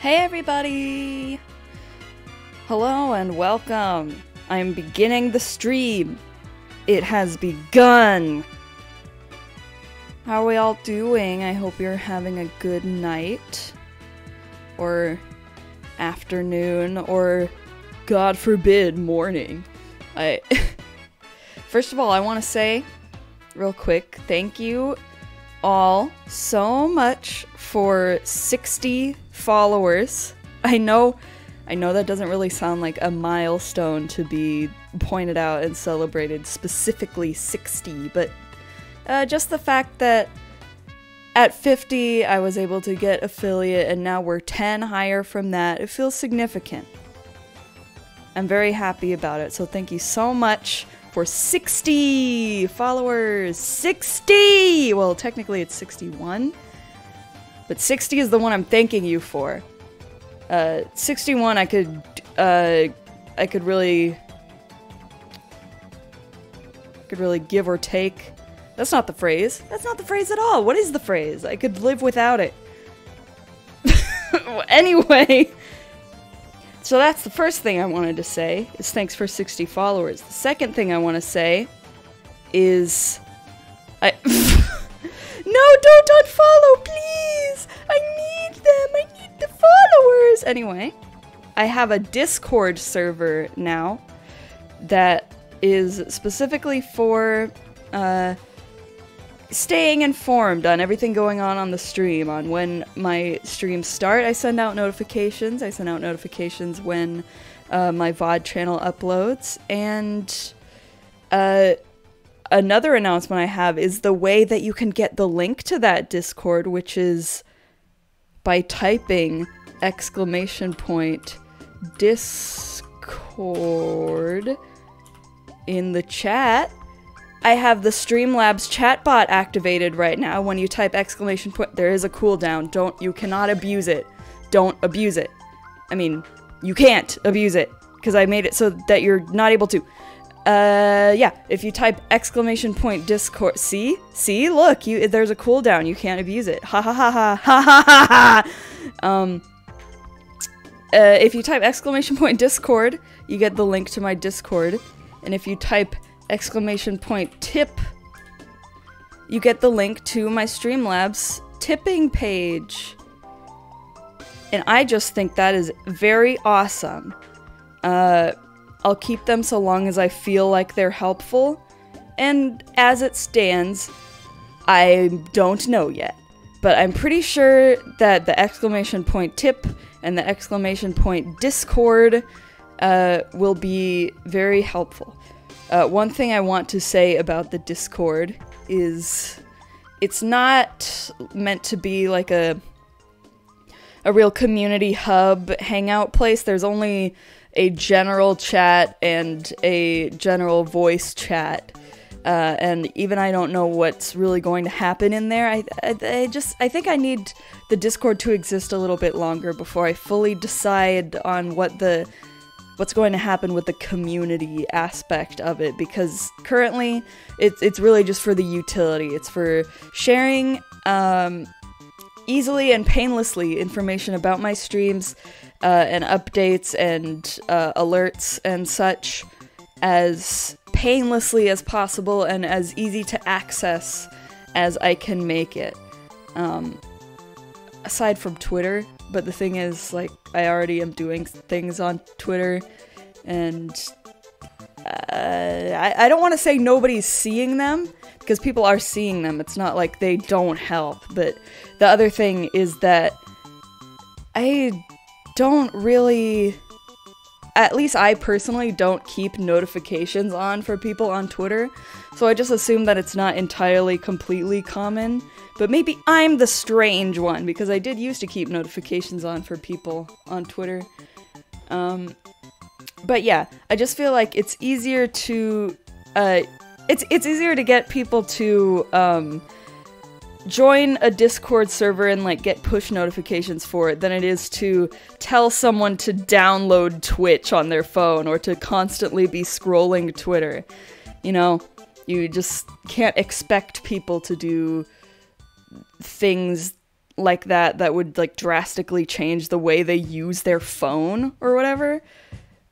Hey everybody! Hello and welcome. I'm beginning the stream. It has begun. How are we all doing? I hope you're having a good night. Or afternoon, or God forbid, morning. First of all, I want to say, real quick, thank you all so much for 60 followers. I know that doesn't really sound like a milestone to be pointed out and celebrated, specifically 60, but just the fact that at 50 I was able to get affiliate and now we're 10 higher from that, it feels significant. I'm very happy about it, so thank you so much for 60 followers! 60! Well, technically it's 61, but 60 is the one I'm thanking you for. 61 I could really give or take. That's not the phrase. That's not the phrase at all. What is the phrase? I could live without it. Anyway, so that's the first thing I wanted to say, is thanks for 60 followers. The second thing I want to say is No, don't unfollow, please! I need them! I need the followers! Anyway, I have a Discord server now that is specifically for staying informed on everything going on the stream, on when my streams start. I send out notifications. I send out notifications when my VOD channel uploads. And another announcement I have is the way that you can get the link to that Discord, which is by typing !Discord in the chat. I have the Streamlabs chatbot activated right now. When you type ! There is a cooldown. You cannot abuse it. Don't abuse it. I mean, you can't abuse it, because I made it so that you're not able to. Yeah, if you type ! Discord, see, look, there's a cooldown, you can't abuse it. Ha ha ha ha ha ha ha ha! If you type ! Discord, you get the link to my Discord, and if you type ! Tip, you get the link to my Streamlabs tipping page. And I just think that is very awesome. I'll keep them so long as I feel like they're helpful, and as it stands, I don't know yet. But I'm pretty sure that the ! Tip and the ! Discord will be very helpful. One thing I want to say about the Discord is it's not meant to be like a real community hub hangout place. There's only a general chat and a general voice chat. And even I don't know what's really going to happen in there. I think I need the Discord to exist a little bit longer before I fully decide on what's going to happen with the community aspect of it, because currently it's really just for the utility. It's for sharing easily and painlessly information about my streams and updates and alerts and such as painlessly as possible and as easy to access as I can make it. Aside from Twitter, but the thing is, like, I already am doing things on Twitter, and I don't want to say nobody's seeing them, because people are seeing them. It's not like they don't help, but the other thing is that I don't really, at least I personally don't keep notifications on for people on Twitter, so I just assume that it's not entirely completely common. But maybe I'm the strange one, because I did used to keep notifications on for people on Twitter. But yeah, I just feel like it's easier to, it's easier to get people to, join a Discord server and, like, get push notifications for it than it is to tell someone to download Twitch on their phone or to constantly be scrolling Twitter. You know, you just can't expect people to do things like that would like drastically change the way they use their phone or whatever.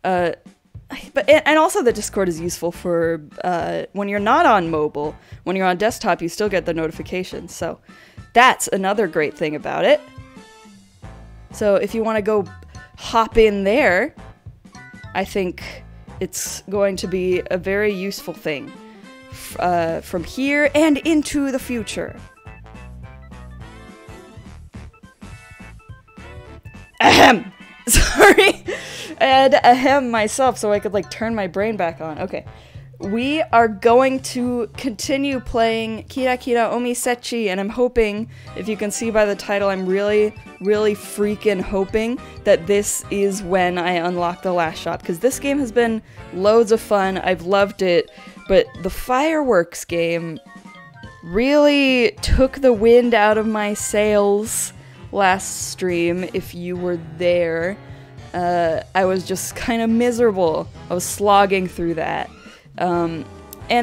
And also the Discord is useful for when you're not on mobile. When you're on desktop, you still get the notifications. So that's another great thing about it. So if you want to go hop in there, I think it's going to be a very useful thing from here and into the future. Ahem! Sorry! I had to ahem myself so I could, like, turn my brain back on. Okay. We are going to continue playing Kira Kira Omisetchi, and I'm hoping, if you can see by the title, I'm really, really freaking hoping that this is when I unlock the last shop, because this game has been loads of fun. I've loved it, but the fireworks game really took the wind out of my sails last stream, if you were there. I was just kind of miserable. I was slogging through that. And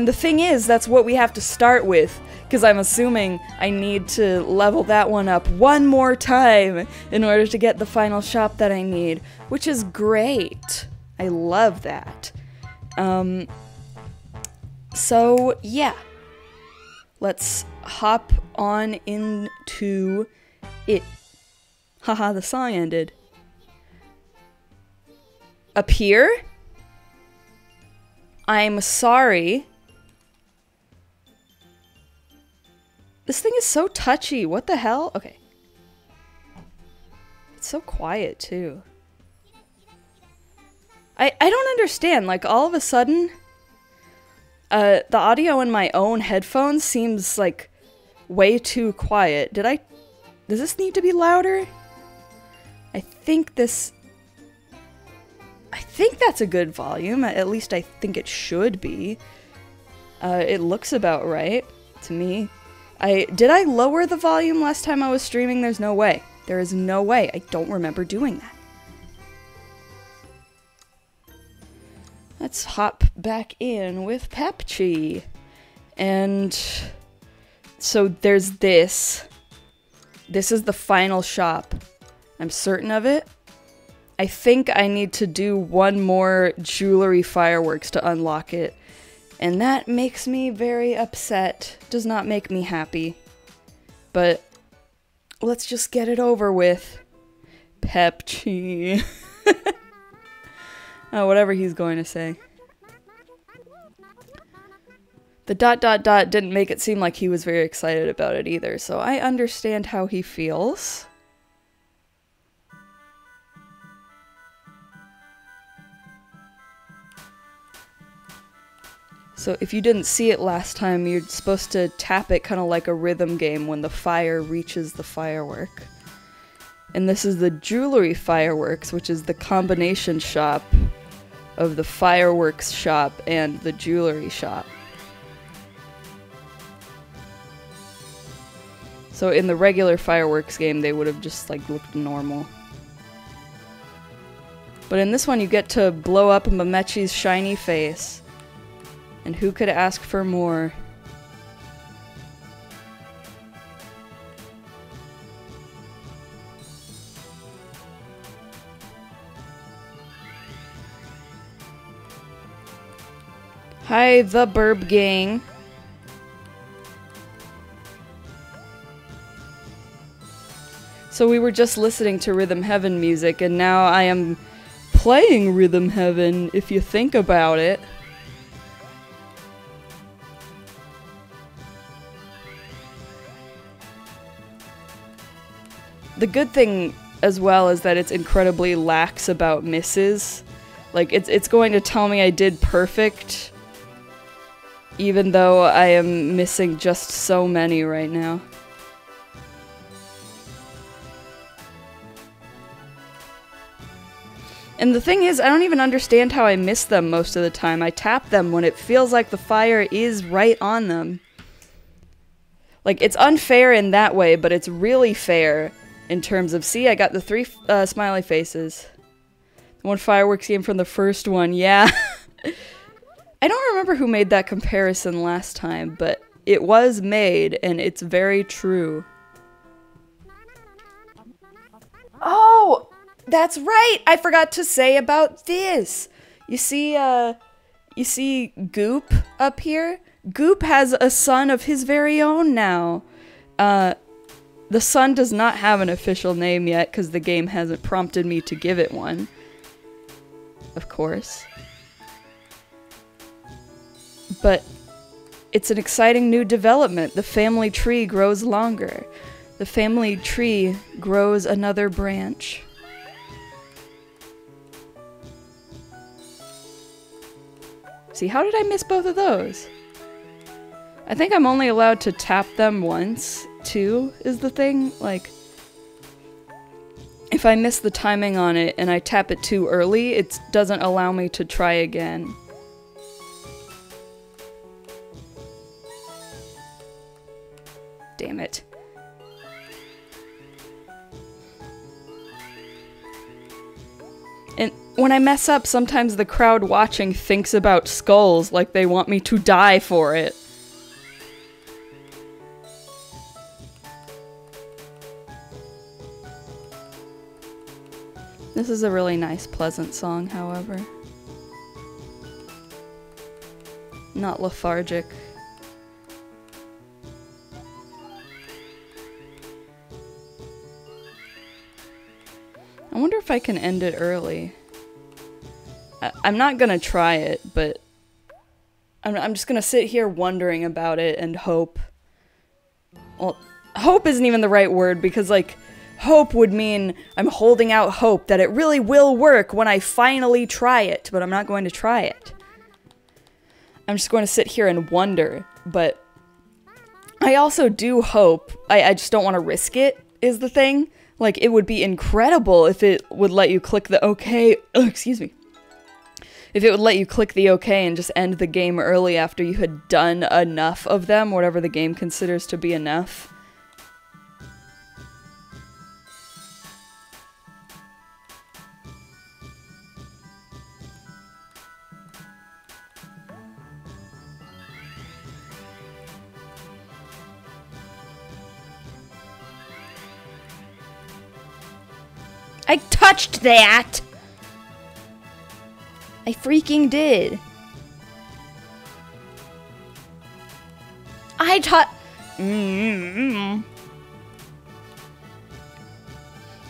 the thing is, that's what we have to start with, because I'm assuming I need to level that one up one more time in order to get the final shop that I need, which is great. I love that. So, yeah. Let's hop on into it. Haha, the song ended. Up here? I'm sorry. This thing is so touchy. What the hell? Okay. It's so quiet, too. I don't understand. Like, all of a sudden, the audio in my own headphones seems, like, way too quiet. Does this need to be louder? I think that's a good volume. At least I think it should be. It looks about right to me. Did I lower the volume last time I was streaming? There's no way. There is no way. I don't remember doing that. Let's hop back in with Pepchi. And so there's this. This is the final shop. I'm certain of it. I think I need to do one more jewelry fireworks to unlock it. And that makes me very upset. Does not make me happy. But let's just get it over with. Pepchi. Oh, whatever he's going to say. The ... didn't make it seem like he was very excited about it either, so I understand how he feels. So if you didn't see it last time, you're supposed to tap it kind of like a rhythm game when the fire reaches the firework. And this is the jewelry fireworks, which is the combination shop of the fireworks shop and the jewelry shop. So in the regular fireworks game, they would have just like looked normal. But in this one, you get to blow up Omisetchi's shiny face. And who could ask for more? Hi, the Burb Gang. So we were just listening to Rhythm Heaven music, and now I am playing Rhythm Heaven, if you think about it. The good thing as well is that it's incredibly lax about misses. Like, it's going to tell me I did perfect, even though I am missing just so many right now. And the thing is, I don't even understand how I miss them most of the time. I tap them when it feels like the fire is right on them. Like, it's unfair in that way, but it's really fair in terms of, see, I got the 3 smiley faces. The one fireworks game from the first one, yeah. I don't remember who made that comparison last time, but it was made, and it's very true. Oh, that's right. I forgot to say about this. You see Goop up here? Goop has a son of his very own now. The son does not have an official name yet because the game hasn't prompted me to give it one. Of course. But it's an exciting new development. The family tree grows longer. The family tree grows another branch. See, how did I miss both of those? I think I'm only allowed to tap them once, too, is the thing. Like, if I miss the timing on it and I tap it too early, it doesn't allow me to try again. Damn it. And when I mess up, sometimes the crowd watching thinks about skulls like they want me to die for it. This is a really nice, pleasant song, however. Not lethargic. I wonder if I can end it early. I'm not gonna try it, but I'm just gonna sit here wondering about it and hope. Well, hope isn't even the right word because, like, hope would mean I'm holding out hope that it really will work when I finally try it, but I'm not going to try it. I'm just going to sit here and wonder, but I also do hope, I just don't want to risk it, is the thing. Like, it would be incredible if it would let you click the OK, excuse me. If it would let you click the OK and just end the game early after you had done enough of them, whatever the game considers to be enough. I touched that! I freaking did. I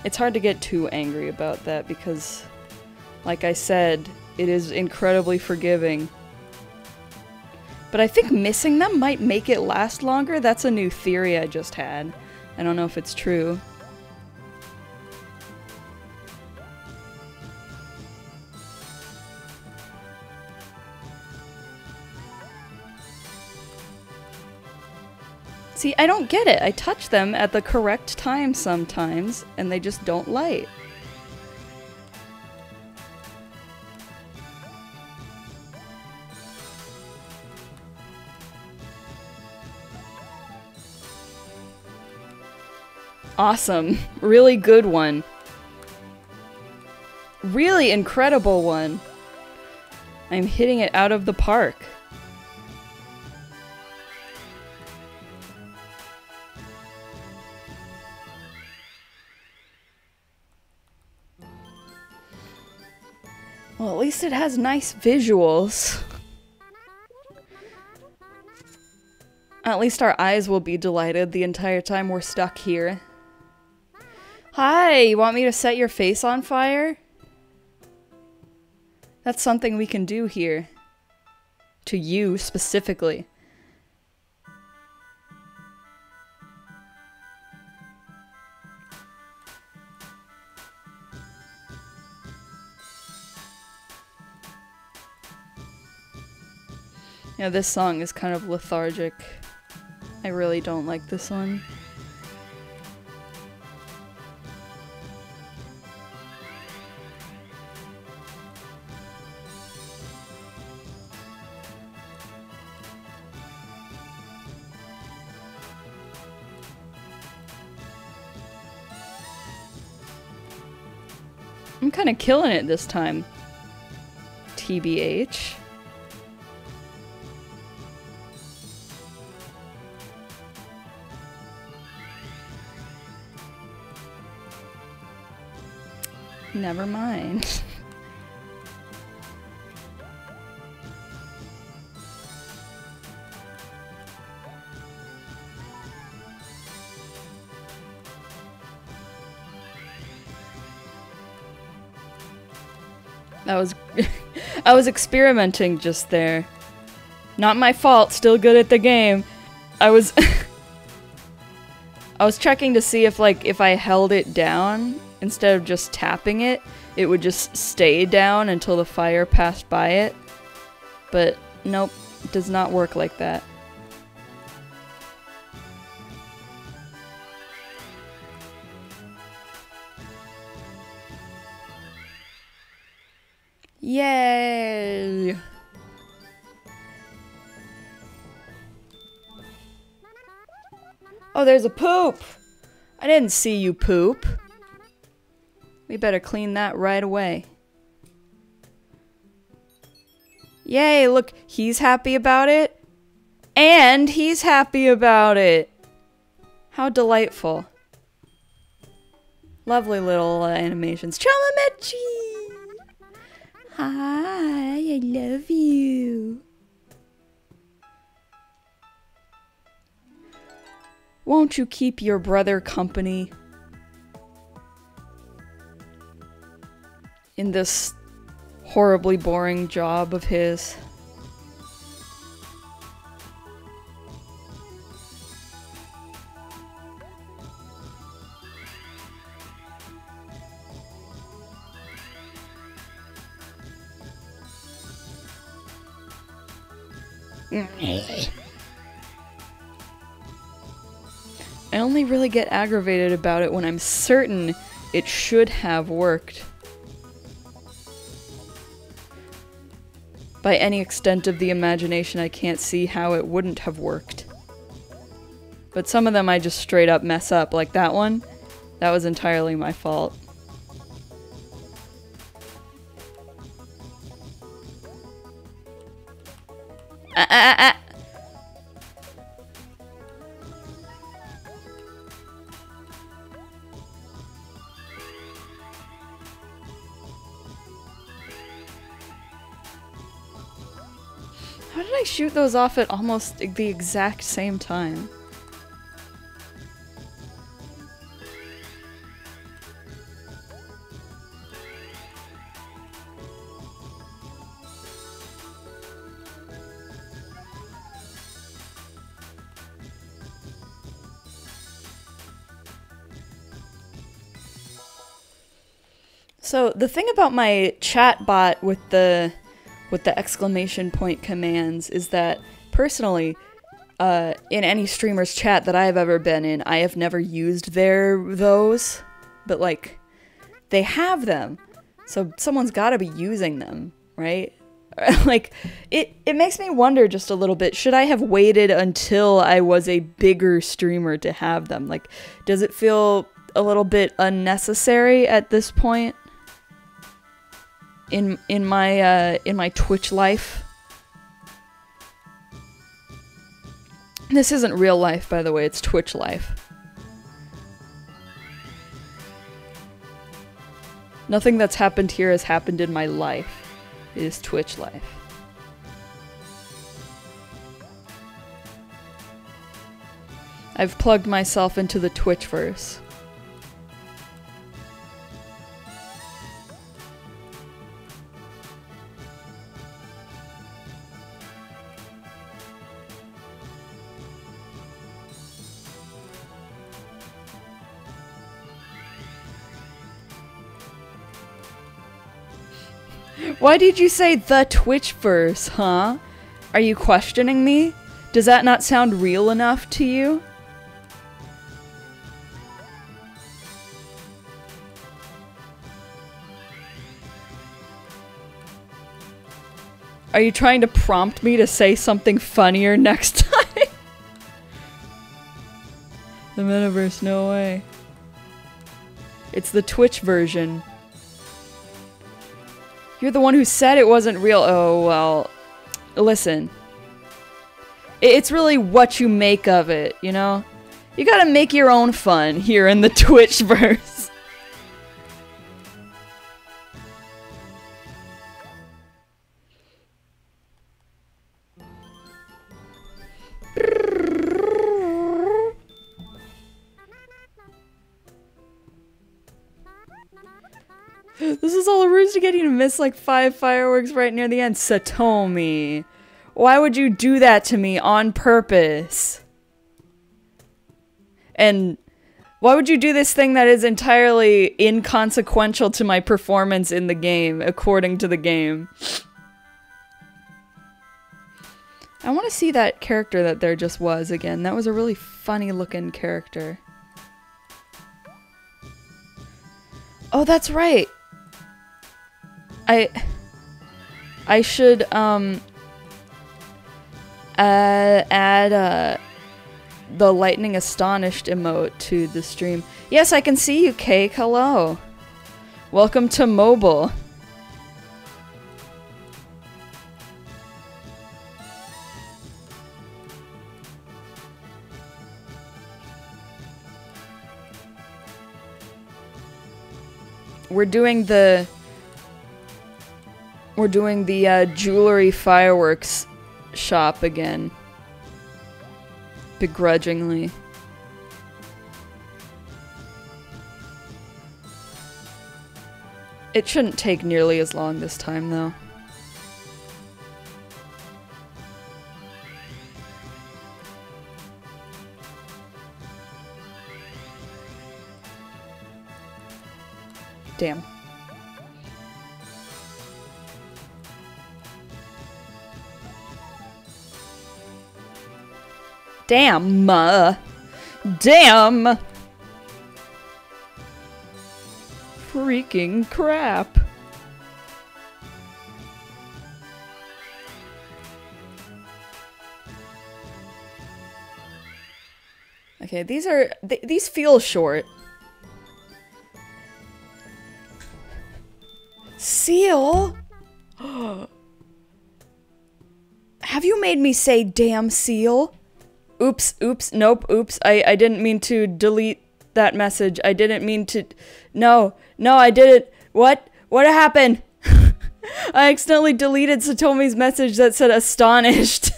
It's hard to get too angry about that because, like I said, it is incredibly forgiving. But I think missing them might make it last longer. That's a new theory I just had. I don't know if it's true. See, I don't get it. I touch them at the correct time sometimes, and they just don't light. Awesome. Really good one. Really incredible one. I'm hitting it out of the park. Well, at least it has nice visuals. At least our eyes will be delighted the entire time we're stuck here. Hi, you want me to set your face on fire? That's something we can do here. To you, specifically. Yeah, this song is kind of lethargic. I really don't like this one. I'm kind of killing it this time. TBH. Never mind. That was... I was experimenting just there. Not my fault, still good at the game. I was... I was checking to see if, like, if I held it down, instead of just tapping it, it would just stay down until the fire passed by it. But, nope, it does not work like that. Yay! Oh, there's a poop! I didn't see you poop. We better clean that right away. Yay, look, he's happy about it. And he's happy about it. How delightful. Lovely little animations. Omisetchi! Hi, I love you. Won't you keep your brother company in this horribly boring job of his? I only really get aggravated about it when I'm certain it should have worked. By any extent of the imagination, I can't see how it wouldn't have worked. But some of them I just straight up mess up, like that one. That was entirely my fault. How did I shoot those off at almost the exact same time? So the thing about my chat bot with the exclamation point commands is that personally, in any streamer's chat that I've ever been in, I have never used those, but like, they have them, so someone's gotta be using them, right? Like, it makes me wonder just a little bit, should I have waited until I was a bigger streamer to have them? Like, does it feel a little bit unnecessary at this point? In my Twitch life. This isn't real life, by the way, it's Twitch life. Nothing that's happened here has happened in my life. It is Twitch life. I've plugged myself into the Twitchverse. Why did you say the Twitchverse, huh? Are you questioning me? Does that not sound real enough to you? Are you trying to prompt me to say something funnier next time? The metaverse, no way. It's the Twitch version. You're the one who said it wasn't real. Oh, well, listen. It's really what you make of it, you know? You gotta make your own fun here in the Twitchverse. This is all a ruse to get you to miss like 5 fireworks right near the end. Satomi. Why would you do that to me on purpose? And why would you do this thing that is entirely inconsequential to my performance in the game, according to the game? I want to see that character that there just was again. That was a really funny looking character. Oh, that's right. I should add the lightning astonished emote to the stream. Yes, I can see you, Cake. Hello. Welcome to mobile. We're doing the jewelry fireworks shop again. Begrudgingly. It shouldn't take nearly as long this time, though. Damn. Damn. Damn. Freaking crap. Okay, these feel short. Seal? Have you made me say damn seal? Oops, oops, nope, oops. I didn't mean to delete that message. I didn't mean to... No, I didn't. What? What happened? I accidentally deleted Satomi's message that said astonished.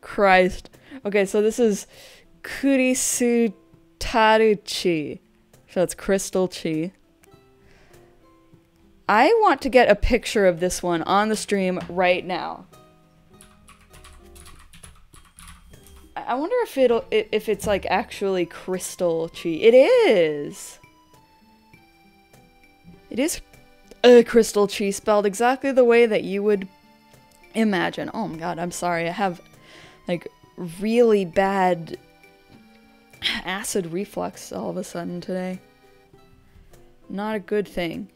Christ. Okay, so this is Kurisu Taruchi. So it's Crystal Chi. I want to get a picture of this one on the stream right now. I wonder if it's like actually Crystal Chi. It is. It is Crystal Chi spelled exactly the way that you would imagine. Oh my god, I'm sorry. I have like really bad acid reflux all of a sudden today. Not a good thing.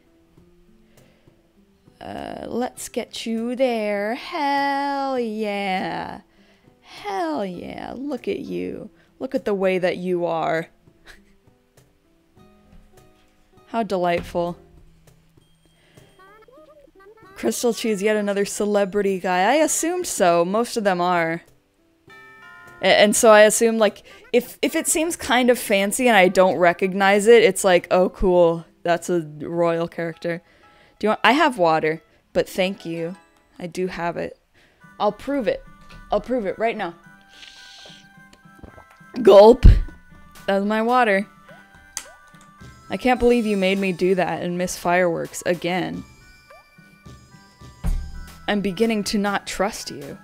Let's get you there. Hell yeah. Hell yeah. Look at you. Look at the way that you are. How delightful. Crystal Chi is yet another celebrity guy. I assumed so. Most of them are. And so I assume, like, if it seems kind of fancy and I don't recognize it, it's like, oh, cool. That's a royal character. Do you want... I have water, but thank you. I do have it. I'll prove it. I'll prove it right now. Gulp. That's my water. I can't believe you made me do that and miss fireworks again. I'm beginning to not trust you.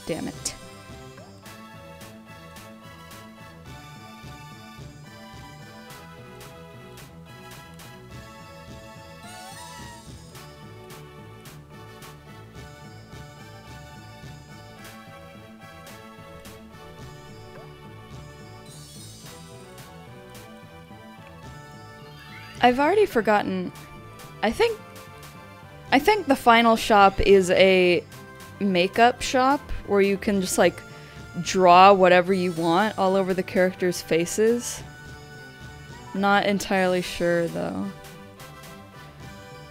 Damn it. I've already forgotten. I think the final shop is a makeup shop where you can just like draw whatever you want all over the characters' faces. Not entirely sure though.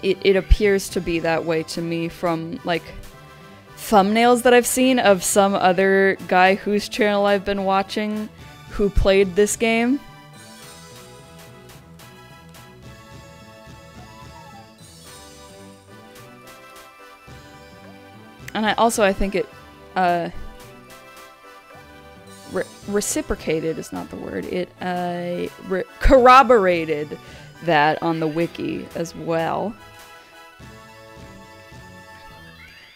It appears to be that way to me from like thumbnails that I've seen of some other guy whose channel I've been watching who played this game. And I think it, reciprocated is not the word. It, corroborated that on the wiki as well.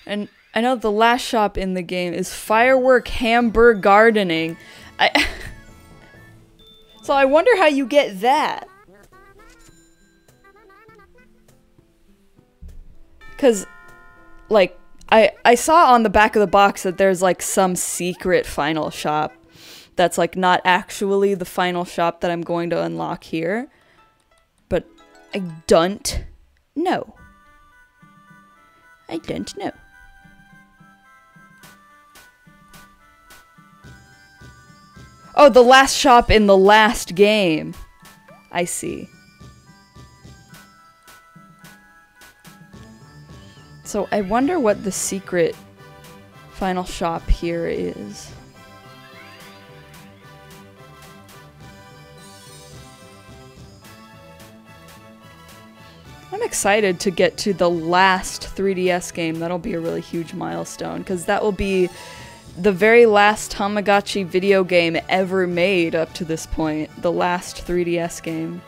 And I know the last shop in the game is Firework Hamburg Gardening. So I wonder how you get that. Cause, like, I saw on the back of the box that there's like some secret final shop that's like not actually the final shop that I'm going to unlock here. But I don't know. I don't know. Oh, the last shop in the last game. I see. So I wonder what the secret final shop here is. I'm excited to get to the last 3DS game. That'll be a really huge milestone, because that will be the very last Tamagotchi video game ever made up to this point. The last 3DS game.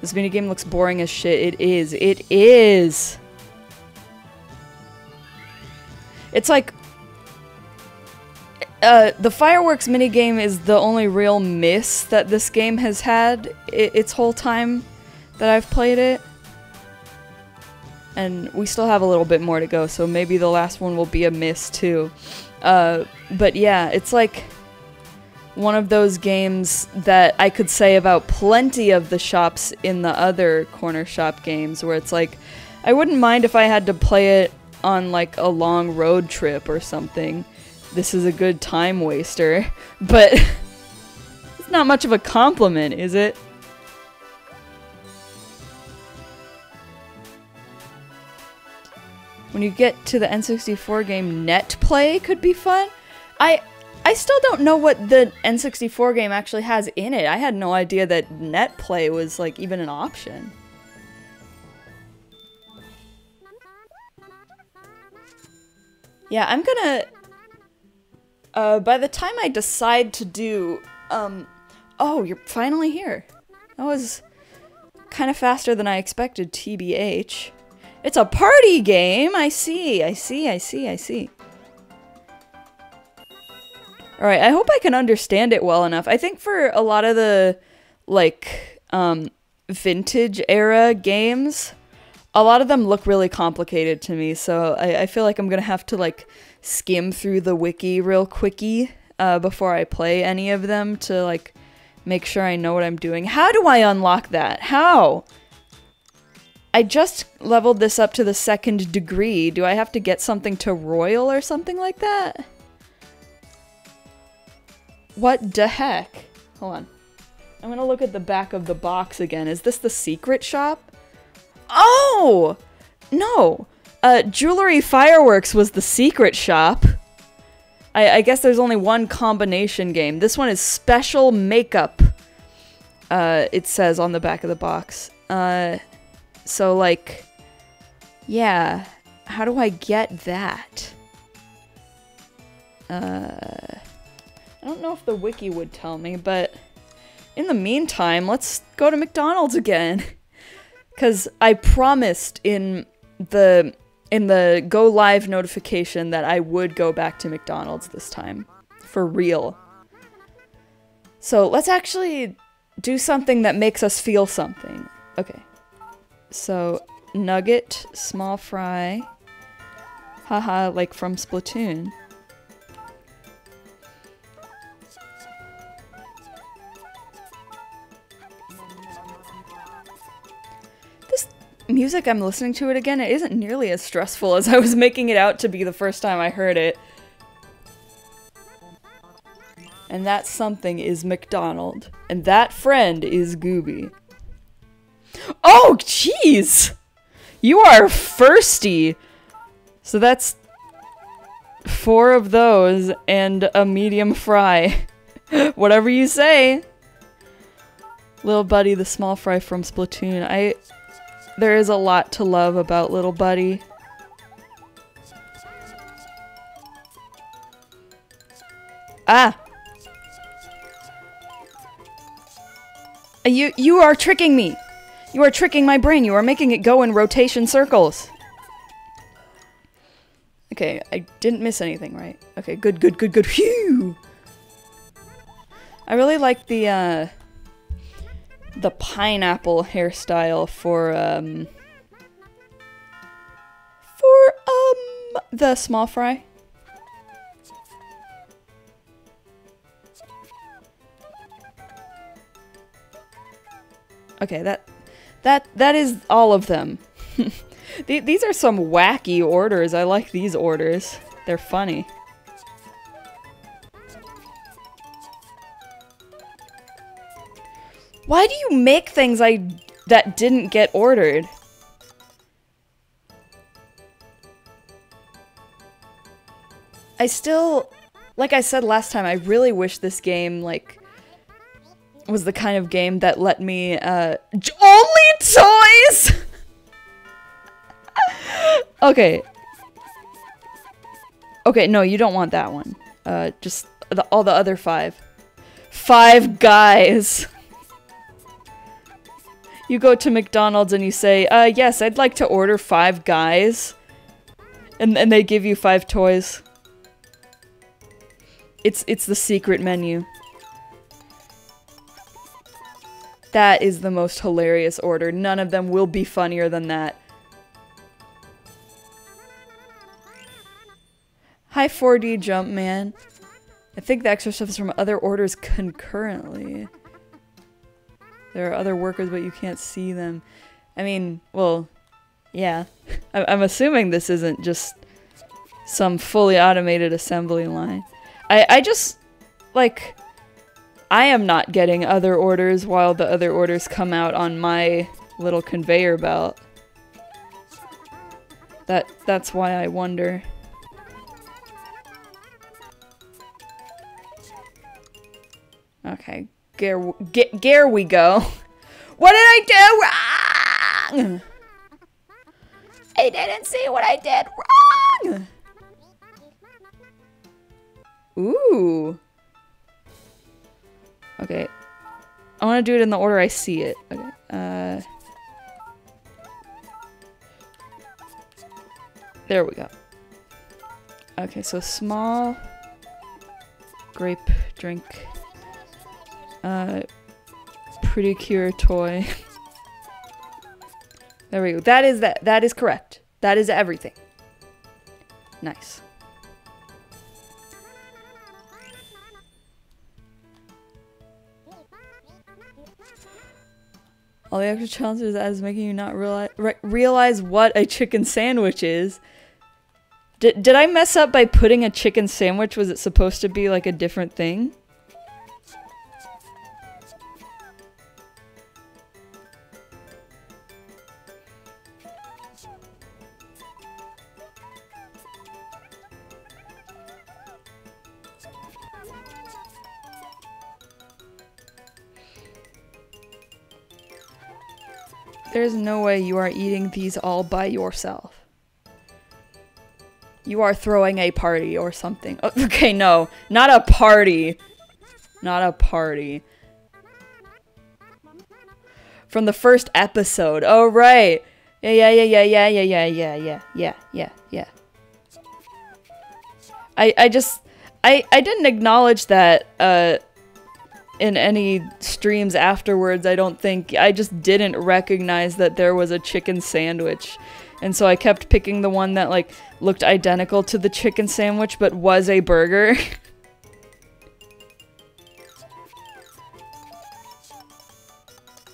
This minigame looks boring as shit. It is. It is! It's like, the fireworks minigame is the only real miss that this game has had its whole time that I've played it. And we still have a little bit more to go, so maybe the last one will be a miss too. But yeah, it's like one of those games that I could say about plenty of the shops in the other corner shop games, where it's like, I wouldn't mind if I had to play it on like a long road trip or something. This is a good time waster, but it's not much of a compliment, is it? When you get to the N64 game, net play could be fun. I still don't know what the N64 game actually has in it. I had no idea that net play was like even an option. Yeah, I'm gonna, by the time I decide to do, oh, you're finally here. That was kind of faster than I expected, TBH. It's a party game! I see. Alright, I hope I can understand it well enough. I think for a lot of the, like, vintage era games, a lot of them look really complicated to me, so I feel like I'm gonna have to, like, skim through the wiki real quickie before I play any of them to, like, make sure I know what I'm doing. How do I unlock that? How? I just leveled this up to the 2nd degree. Do I have to get something to Royal or something like that? What the heck? Hold on. I'm gonna look at the back of the box again. Is this the secret shop? Oh! No! Jewelry Fireworks was the secret shop. I guess there's only one combination game. This one is Special Makeup. It says on the back of the box. So, like, yeah. How do I get that? I don't know if the wiki would tell me, but in the meantime, let's go to McDonald's again. Because I promised in the go live notification that I would go back to McDonald's this time. For real. So let's actually do something that makes us feel something. Okay. So, nugget, small fry. Haha, like from Splatoon. Music, I'm listening to it again, it isn't nearly as stressful as I was making it out to be the first time I heard it. And that something is McDonald. And that friend is Gooby. Oh, jeez! You are firsty! So that's 4 of those and a medium fry. Whatever you say! Little Buddy, the small fry from Splatoon. There is a lot to love about Little Buddy. Ah! You are tricking me! You are tricking my brain. You are making it go in rotation circles. Okay, I didn't miss anything, right? Okay, good, good, good, good. Phew! I really like the pineapple hairstyle for the small fry. Okay, that is all of them. These are some wacky orders. I like these orders. They're funny. Why do you make things that didn't get ordered? I still, like I said last time, I really wish this game, like, was the kind of game that let me, only toys?! Okay. Okay, no, you don't want that one. Just all the other 5. 5 guys! You go to McDonald's and you say, yes, I'd like to order 5 guys. And they give you 5 toys. It's the secret menu. That is the most hilarious order. None of them will be funnier than that. Hi 4D Jump Man. I think the extra stuff is from other orders concurrently. There are other workers, but you can't see them. I mean, well, yeah. I'm assuming this isn't just some fully automated assembly line. I just, like, I am not getting other orders while the other orders come out on my little conveyor belt. That's why I wonder. Okay, Gare we go. What did I do wrong? I didn't see what I did wrong. Ooh. Okay. I want to do it in the order I see it. Okay. There we go. Okay, so small grape drink. Pretty cure toy. There we go. That is correct. That is everything. Nice. All the extra challenges as making you not realize what a chicken sandwich is. Did I mess up by putting a chicken sandwich? Was it supposed to be like a different thing? There's no way you are eating these all by yourself. You are throwing a party or something. Oh, okay, no. Not a party. Not a party. From the first episode. Oh, right. Yeah. I didn't acknowledge that, in any streams afterwards, I don't think. I just didn't recognize that there was a chicken sandwich. And so I kept picking the one that, like, looked identical to the chicken sandwich, but was a burger.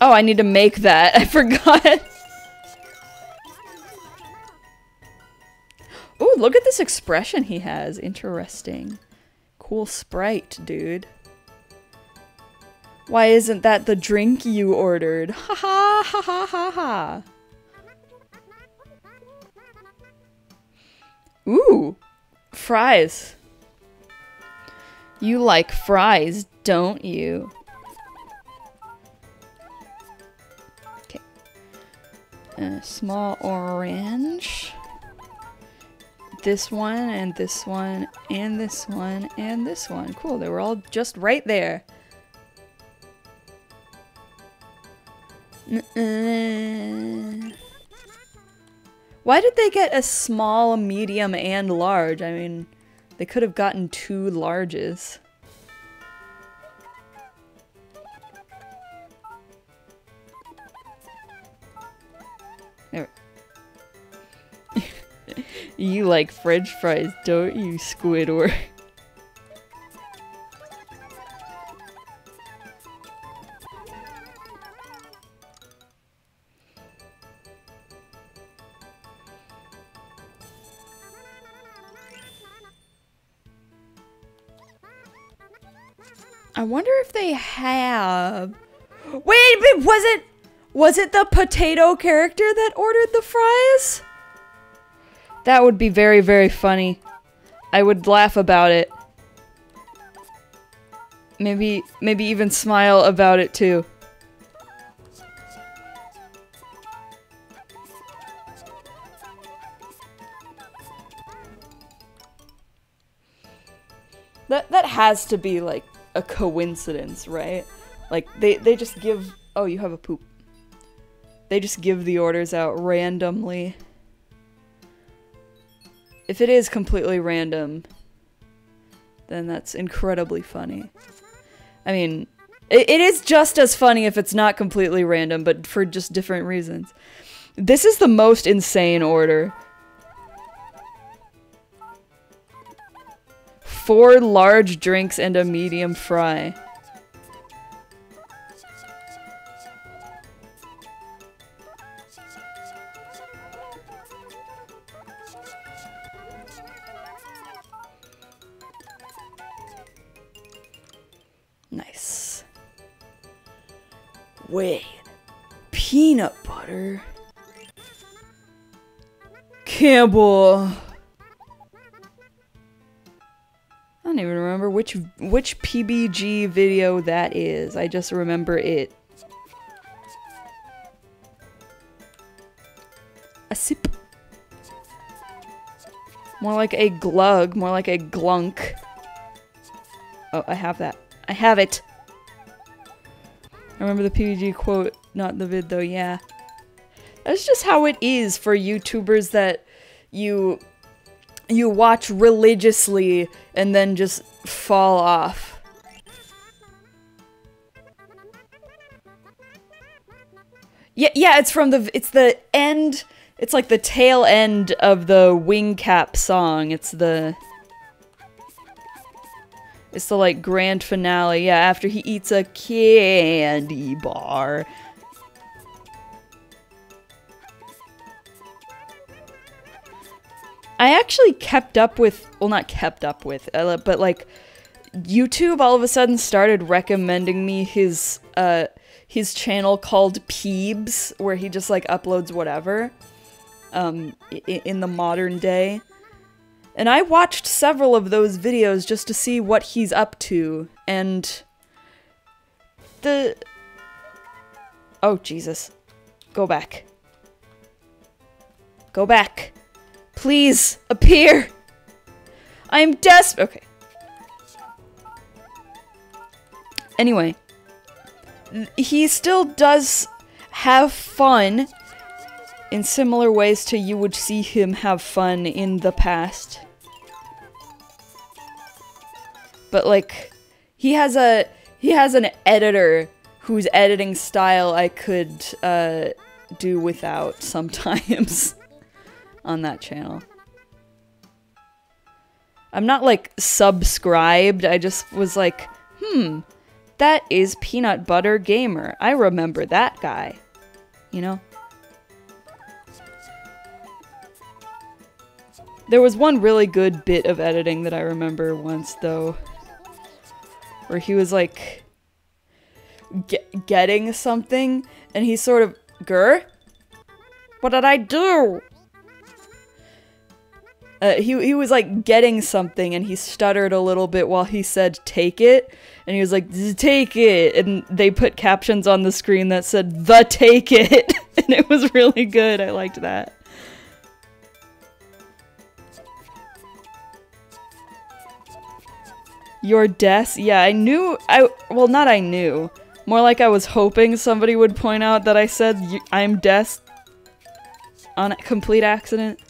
Oh, I need to make that. I forgot. Ooh, look at this expression he has. Interesting. Cool sprite, dude. Why isn't that the drink you ordered? Ha ha ha ha ha ha. Ooh, fries. You like fries, don't you? Okay. Small orange. this one, and this one, and this one, and this one. Cool, they were all just right there. Why did they get a small, medium, and large? I mean, they could have gotten 2 larges. There. You like French fries, don't you, Squidward? I wonder if they have... Wait, was it the potato character that ordered the fries? That would be very, very funny. I would laugh about it. Maybe even smile about it too. That has to be like a coincidence, right? Like they just give... Oh, you have a poop. They just give the orders out randomly. If it is completely random, then that's incredibly funny. I mean, it is just as funny if it's not completely random, but for just different reasons. This is the most insane order. 4 large drinks and a medium fry. Nice. Wait. Peanut butter? Campbell. I don't even remember which PBG video that is. I just remember it. A sip. More like a glug, more like a glunk. Oh, I have that. I have it! I remember the PBG quote, not the vid though, yeah. That's just how it is for YouTubers that you watch religiously and then just fall off. Yeah, it's the end, it's like the tail end of the Wing Cap song. It's the like grand finale, yeah, after he eats a candy bar. I actually kept up with, well, not kept up with, but like YouTube all of a sudden started recommending me his channel called Peebs, where he just like uploads whatever in the modern day. And I watched several of those videos just to see what he's up to, and oh, Jesus. Go back. Go back. Please, appear! I am desperate. Okay. Anyway. He still does have fun in similar ways to you would see him have fun in the past. But like, he has an editor whose editing style I could do without sometimes on that channel. I'm not like subscribed, I just was like, that is Peanut Butter Gamer. I remember that guy. You know? There was one really good bit of editing that I remember once, though, where he was like getting something, and he sort of, Grr? What did I do? He was like getting something, and he stuttered a little bit while he said take it, and he was like, take it, and they put captions on the screen that said the take it, and it was really good. I liked that. Your desk? Yeah, I knew- well, not I knew. More like I was hoping somebody would point out that I said I'm Des on a complete accident.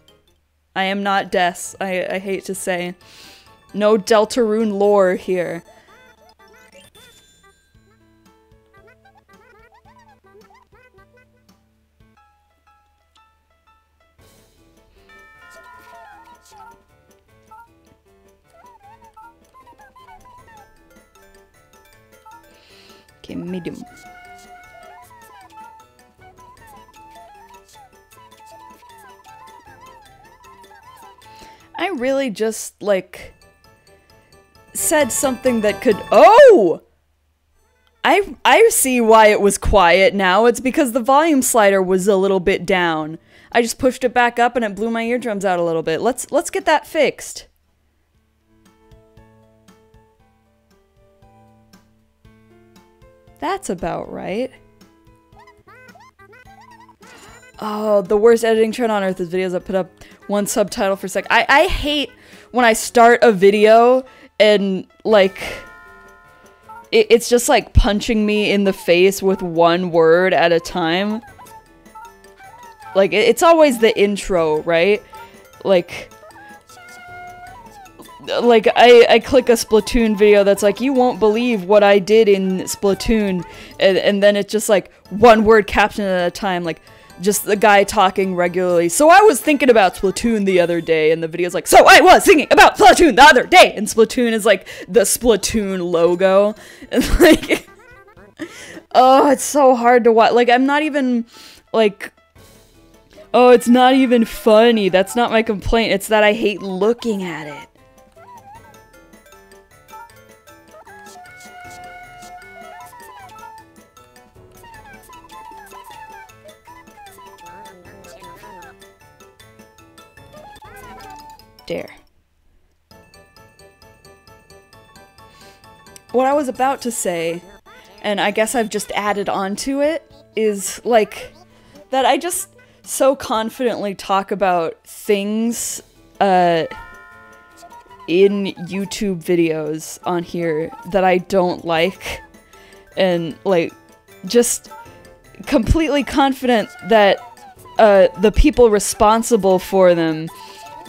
I am not Des, I hate to say. No Deltarune lore here. Okay, medium. I really just, like, said something that could- Oh! I see why it was quiet now. It's because the volume slider was a little bit down. I just pushed it back up and it blew my eardrums out a little bit. Let's get that fixed. That's about right. Oh, the worst editing trend on earth is videos that put up one subtitle for a sec. I hate when I start a video and, like, it's just, like, punching me in the face with one word at a time. Like, it's always the intro, right? Like, I click a Splatoon video that's like, you won't believe what I did in Splatoon, and then it's just like, one word caption at a time, like, just the guy talking regularly. So I was thinking about Splatoon the other day, and the video's like, so I was thinking about Splatoon the other day, and Splatoon is like, the Splatoon logo, and like, oh, it's so hard to watch. Like, I'm not even, like, oh, it's not even funny. That's not my complaint, it's that I hate looking at it. Dare. What I was about to say, and I guess I've just added on to it, is like that I just so confidently talk about things in YouTube videos on here that I don't like, and like just completely confident that the people responsible for them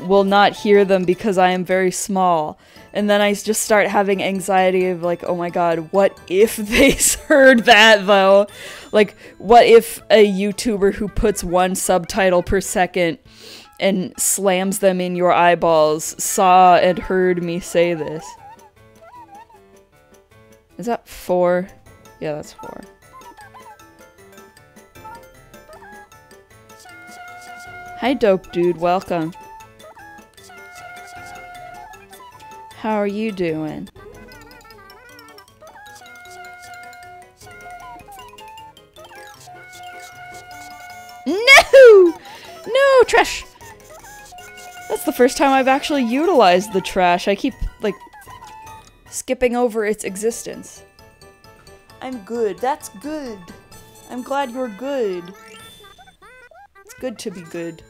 will not hear them because I am very small. And then I just start having anxiety of like, oh my god, what if they heard that though? Like, what if a YouTuber who puts one subtitle per second and slams them in your eyeballs saw and heard me say this? Is that 4? Yeah, that's 4. Hi, dope dude, welcome. How are you doing? No! No, trash! That's the first time I've actually utilized the trash. I keep, like, skipping over its existence. I'm good. That's good. I'm glad you're good. It's good to be good.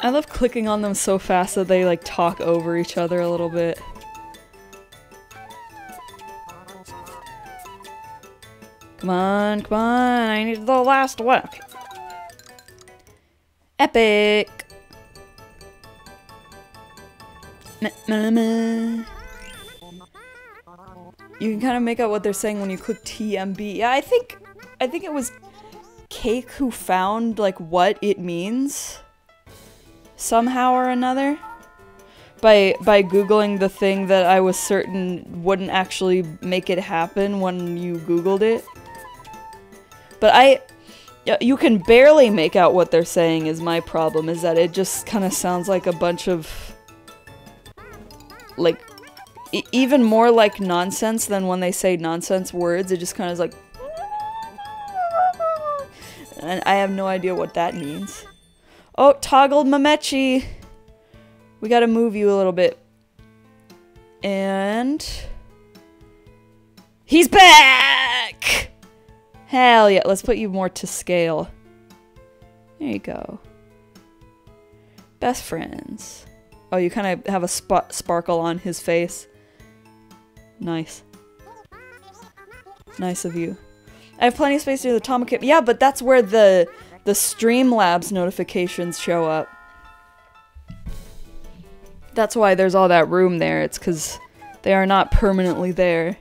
I love clicking on them so fast that they like talk over each other a little bit. Come on, come on, I need the last one. Okay. Epic! You can kind of make out what they're saying when you click TMB. Yeah, I think it was Cake who found like what it means. Somehow or another, by googling the thing that I was certain wouldn't actually make it happen when you googled it. But you can barely make out what they're saying is my problem, is that it just kind of sounds like a bunch of, like, even more like nonsense than when they say nonsense words. It just kind of is like, and I have no idea what that means. Oh, toggled mcdonalds. We gotta move you a little bit. And He's back! Hell yeah, let's put you more to scale. There you go. Best friends. Oh, you kind of have a sparkle on his face. Nice. Nice of you. I have plenty of space near the Tamagotchi. Yeah, but that's where the Streamlabs notifications show up. That's why there's all that room there. It's because they are not permanently there.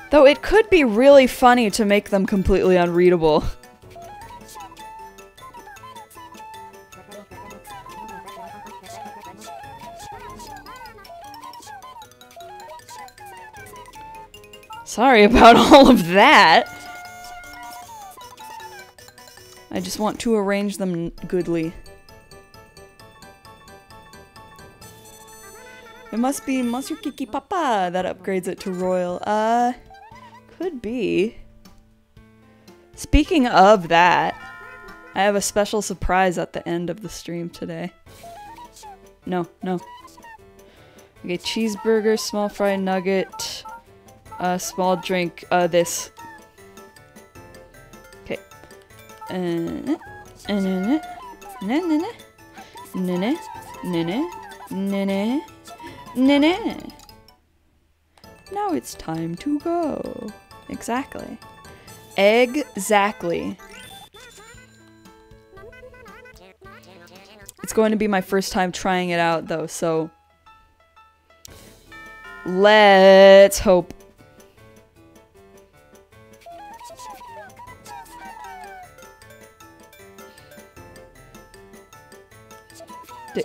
Though it could be really funny to make them completely unreadable. Sorry about all of that. I just want to arrange them goodly. It must be Monsieur Kiki Papa that upgrades it to Royal. Could be. Speaking of that, I have a special surprise at the end of the stream today. No. Okay, cheeseburger, small fried nugget, small drink, this. Okay. Now it's time to go. Exactly. Exactly. It's going to be my first time trying it out though, so let's hope.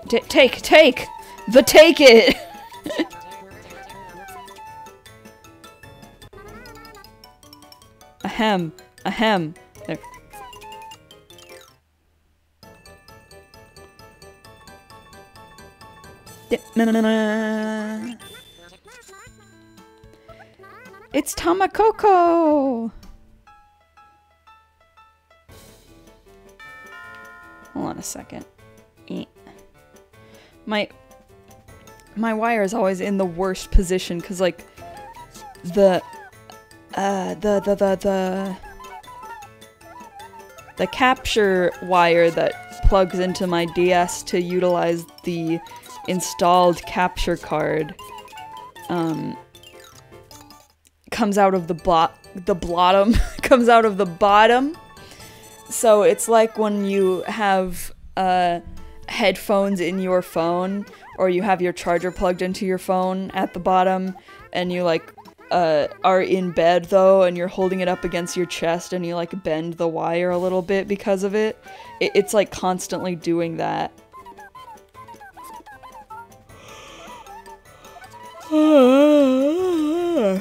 Take it! Ahem. There. It's Tamakoko! Hold on a second. My wire is always in the worst position because like the capture wire that plugs into my DS to utilize the installed capture card comes out of the bottom comes out of the bottom. So it's like when you have headphones in your phone, or you have your charger plugged into your phone at the bottom, and you like are in bed though, and you're holding it up against your chest, and you like bend the wire a little bit because of it. It's like constantly doing that.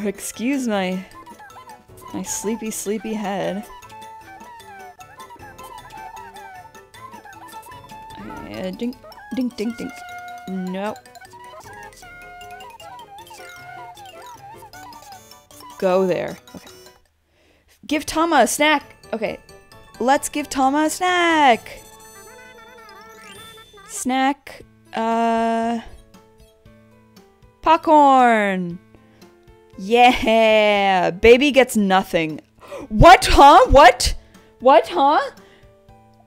Excuse my sleepy head. Ding. Nope. Go there. Okay. Give Tama a snack! Okay. Let's give Tama a snack! Snack. Popcorn! Yeah! Baby gets nothing. What, huh? What? What, huh?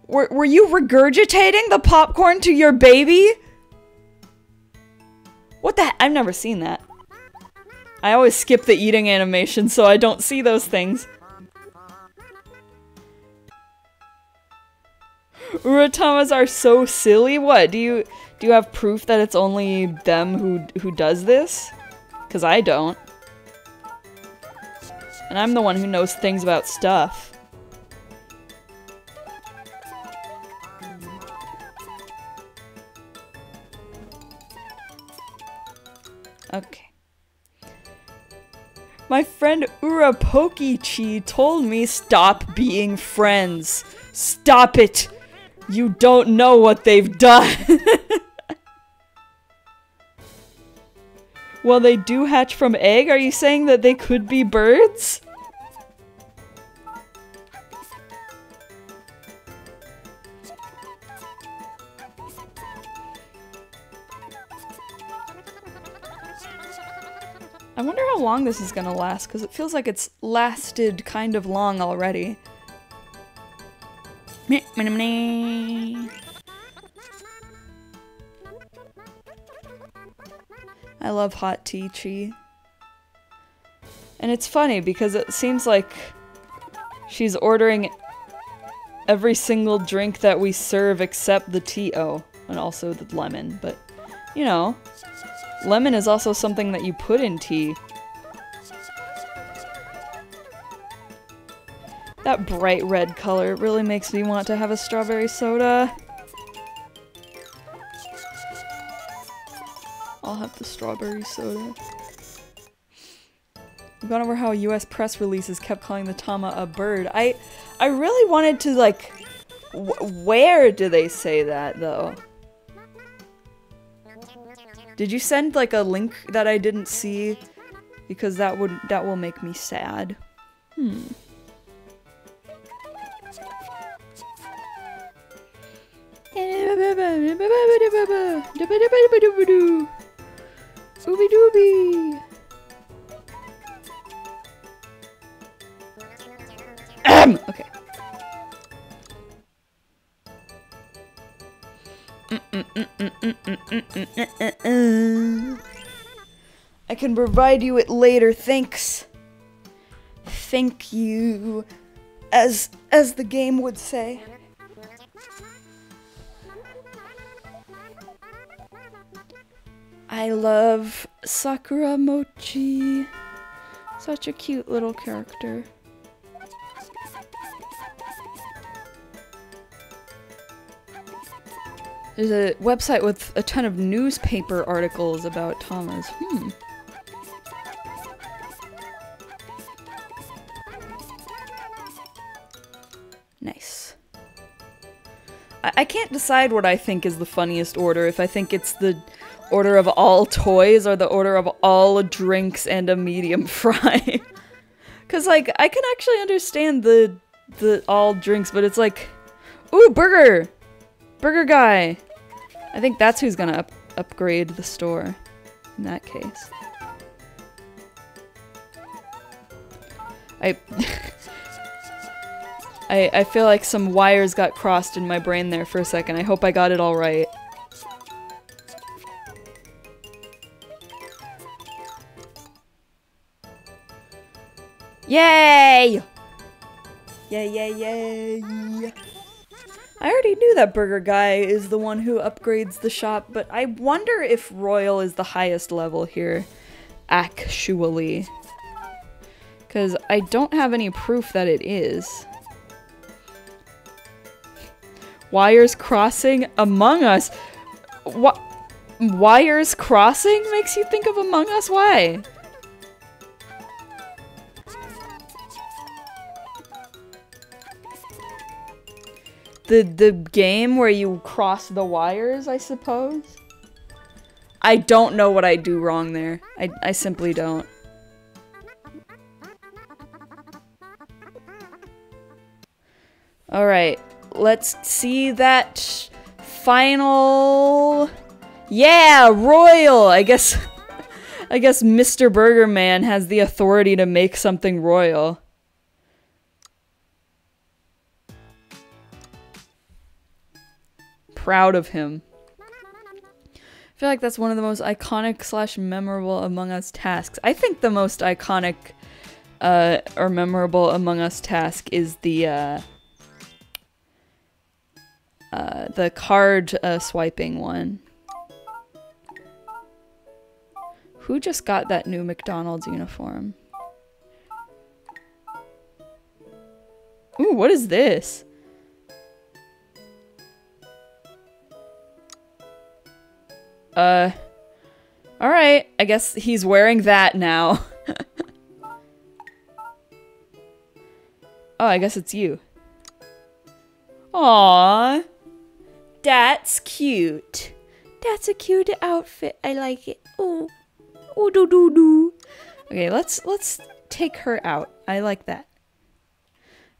Were you regurgitating the popcorn to your baby? What the heck? I've never seen that. I always skip the eating animation, so I don't see those things. Uratamas are so silly? What? Do you have proof that it's only them who does this? 'Cause I don't. And I'm the one who knows things about stuff. Okay. My friend Urapokichi told me stop being friends. Stop it! You don't know what they've done! Well, they do hatch from egg? Are you saying that they could be birds? I wonder how long this is gonna last, because it feels like it's lasted kind of long already. I love hot tea, Chi. And it's funny because it seems like she's ordering every single drink that we serve except the tea. Oh, and also the lemon, but you know, lemon is also something that you put in tea. That bright red color really makes me want to have a strawberry soda. I'll have the strawberry soda. We've gone over how US press releases kept calling the Tama a bird. I really wanted to, like, where do they say that, though? Did you send, like, a link that I didn't see? Because that will make me sad. Ooby dooby. Okay. I can provide you it later, thanks. Thank you, as the game would say. I love Sakura Mochi. Such a cute little character. There's a website with a ton of newspaper articles about Tamas. Nice. I can't decide what I think is the funniest order, if I think it's the order of all toys or the order of all drinks and a medium fry. Cause like, I can actually understand the all drinks, but it's like, ooh, burger! Burger guy! I think that's who's gonna upgrade the store in that case. I feel like some wires got crossed in my brain there for a second. I hope I got it all right. Yay! Yay, yay, yay! I already knew that Burger Guy is the one who upgrades the shop, but I wonder if Royal is the highest level here, actually. Because I don't have any proof that it is. Wires crossing Among Us? What? Wires crossing makes you think of Among Us? Why? The game where you cross the wires, I suppose? I don't know what I do wrong there. I simply don't. Alright, let's see that final... Yeah, Royal! I guess Mr. Burger Man has the authority to make something royal. Proud of him. I feel like that's one of the most iconic / memorable Among Us tasks. I think the most iconic or memorable Among Us task is the card swiping one. Who just got that new McDonald's uniform? Ooh, what is this? Alright, I guess he's wearing that now. Oh, I guess it's you. Aww. That's cute. That's a cute outfit. I like it. Ooh. Ooh doo doo doo. Okay, let's take her out. I like that.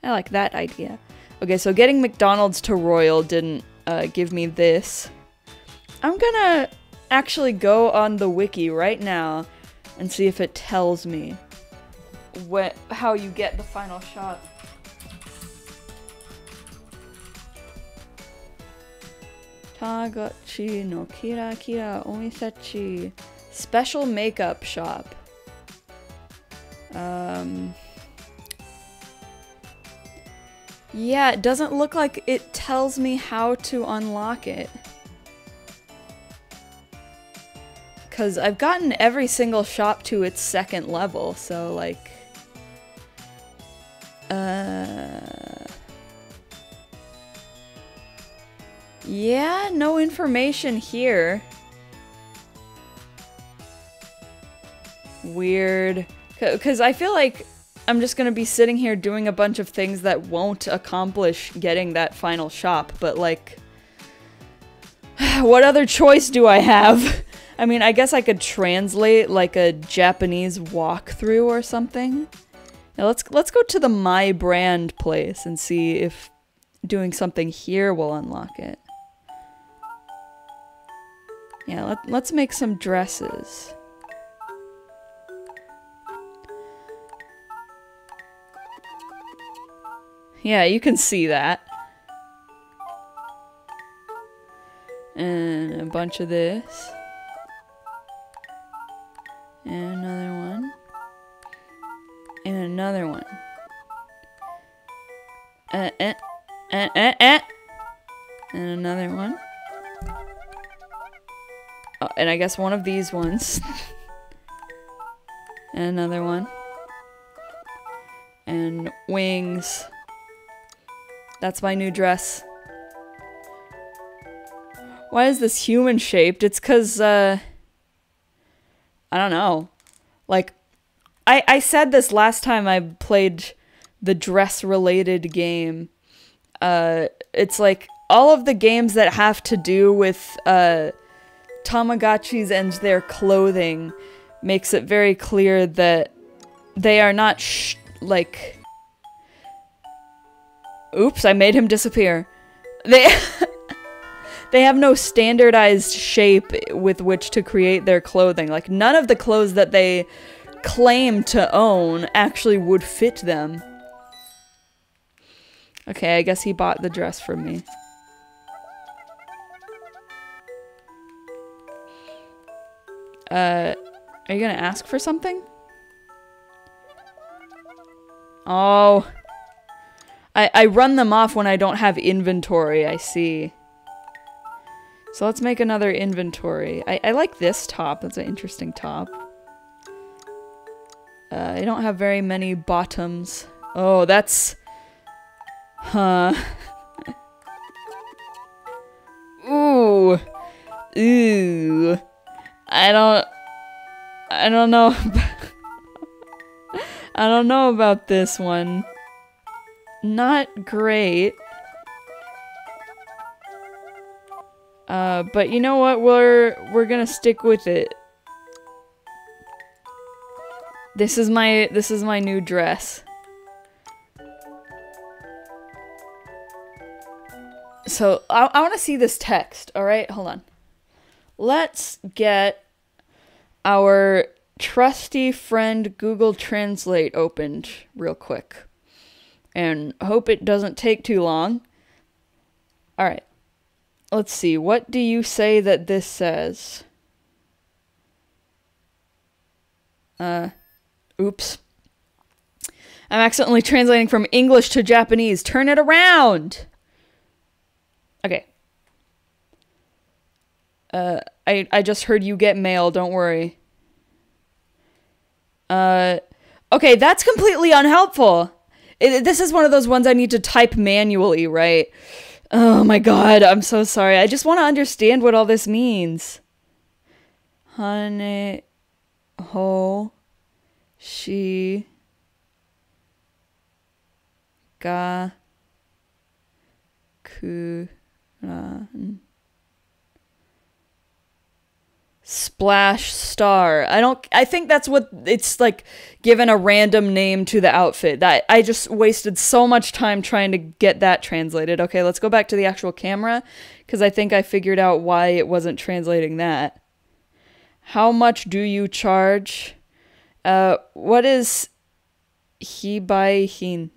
I like that idea. Okay, so getting McDonald's to Royal didn't give me this. I'm gonna actually go on the wiki right now and see if it tells me how you get the final shot. Tamagotchi no kira kira Omisetchi. Special makeup shop. Yeah, it doesn't look like it tells me how to unlock it. Because I've gotten every single shop to its second level, so like... Yeah, no information here. Weird. Because I feel like I'm just gonna be sitting here doing a bunch of things that won't accomplish getting that final shop, but like... What other choice do I have? I mean, I guess I could translate like a Japanese walkthrough or something. Now let's go to the My Brand place and see if doing something here will unlock it. Yeah, let's make some dresses. Yeah, you can see that. And a bunch of this. And another one. And another one. And another one. Oh, and I guess one of these ones. And another one. And wings. That's my new dress. Why is this human shaped? It's 'cause, I don't know. Like, I said this last time I played the dress-related game. It's like, all of the games that have to do with, Tamagotchis and their clothing makes it very clear that they are not like... Oops, I made him disappear. They have no standardized shape with which to create their clothing. Like, none of the clothes that they claim to own actually would fit them. Okay, I guess he bought the dress from me. Are you gonna ask for something? Oh. I run them off when I don't have inventory, I see. So let's make another inventory. I like this top, that's an interesting top. I don't have very many bottoms. Oh, that's... Huh. Ooh. Ooh. I don't know. I don't know about this one. Not great. But you know what? We're gonna stick with it. This is my new dress. So I want to see this text. All right, hold on. Let's get our trusty friend Google Translate opened real quick. And hope it doesn't take too long. Alright. Let's see. What do you say that this says? Oops. I'm accidentally translating from English to Japanese. Turn it around! Okay. I just heard you get mail. Don't worry. Okay, that's completely unhelpful. This is one of those ones I need to type manually, right? Oh my god, I'm so sorry. I just want to understand what all this means. Hane ho shi ga kuran. Splash Star. I think that's what it's like, given a random name to the outfit. That I just wasted so much time trying to get that translated. Okay, let's go back to the actual camera, because I think I figured out why it wasn't translating that. How much do you charge? What is Hibai-hin?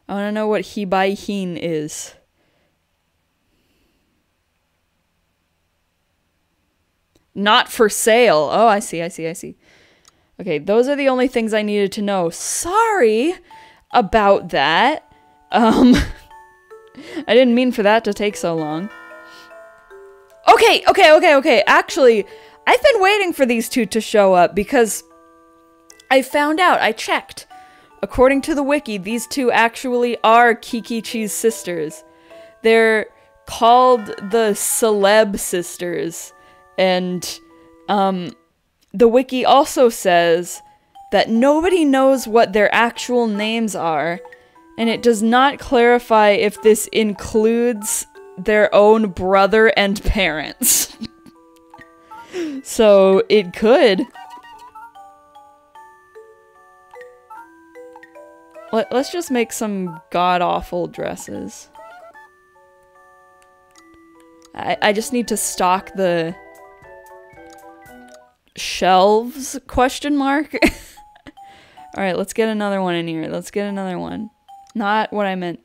I want to know what Hibai-hin is. Not for sale. Oh, I see. Okay, those are the only things I needed to know. Sorry about that. I didn't mean for that to take so long. Okay. Actually, I've been waiting for these two to show up because I found out, I checked. According to the wiki, these two actually are Kikichi's sisters. They're called the Celeb Sisters. And the wiki also says that nobody knows what their actual names are, and it does not clarify if this includes their own brother and parents. So it could. Let's just make some god-awful dresses. I just need to stock the shelves, question mark. Alright, let's get another one in here. Let's get another one. Not what I meant.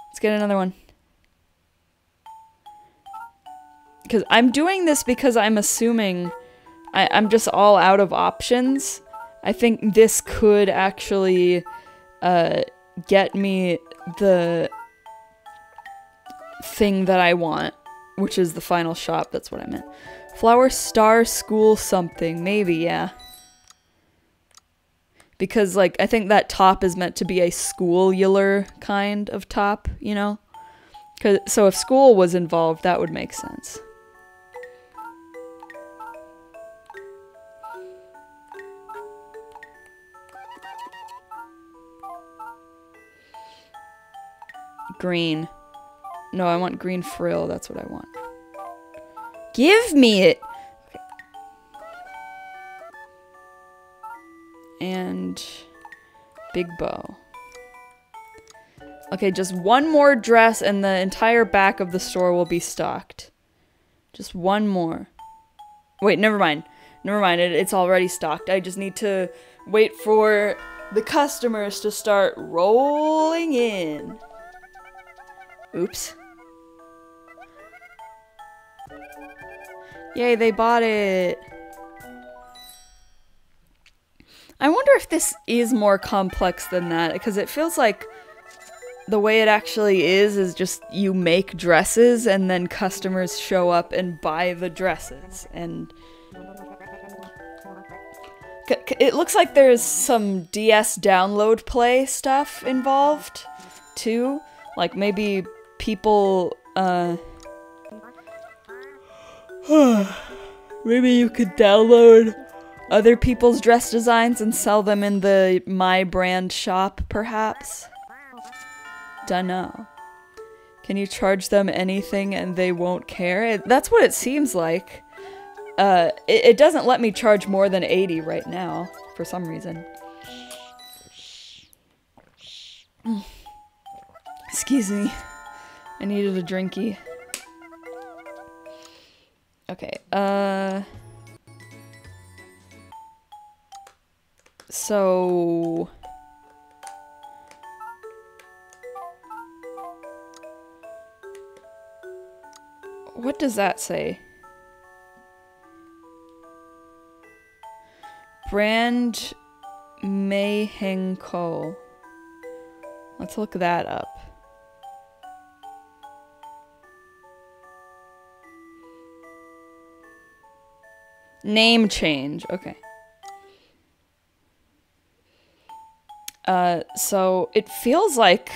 Let's get another one. Because I'm doing this because I'm assuming I'm just all out of options. I think this could actually get me the thing that I want, which is the final shop. That's what I meant. Flower Star School something. Maybe, yeah. Because, like, I think that top is meant to be a schoolular kind of top, you know? So if school was involved, that would make sense. Green. No, I want green frill. That's what I want. Give me it! Okay. And big bow. Okay, just one more dress and the entire back of the store will be stocked. Just one more. Wait, never mind. Never mind, it's already stocked. I just need to wait for the customers to start rolling in. Oops. Yay, they bought it. I wonder if this is more complex than that, because it feels like the way it actually is just you make dresses and then customers show up and buy the dresses. And it looks like there's some DS download play stuff involved too. Like maybe people, maybe you could download other people's dress designs and sell them in the My Brand shop, perhaps? Dunno. Can you charge them anything and they won't care? That's what it seems like. It doesn't let me charge more than 80 right now, for some reason. Excuse me. I needed a drinky. Okay, so... what does that say? Brand Meihenko. Let's look that up. Name change. Okay. So it feels like...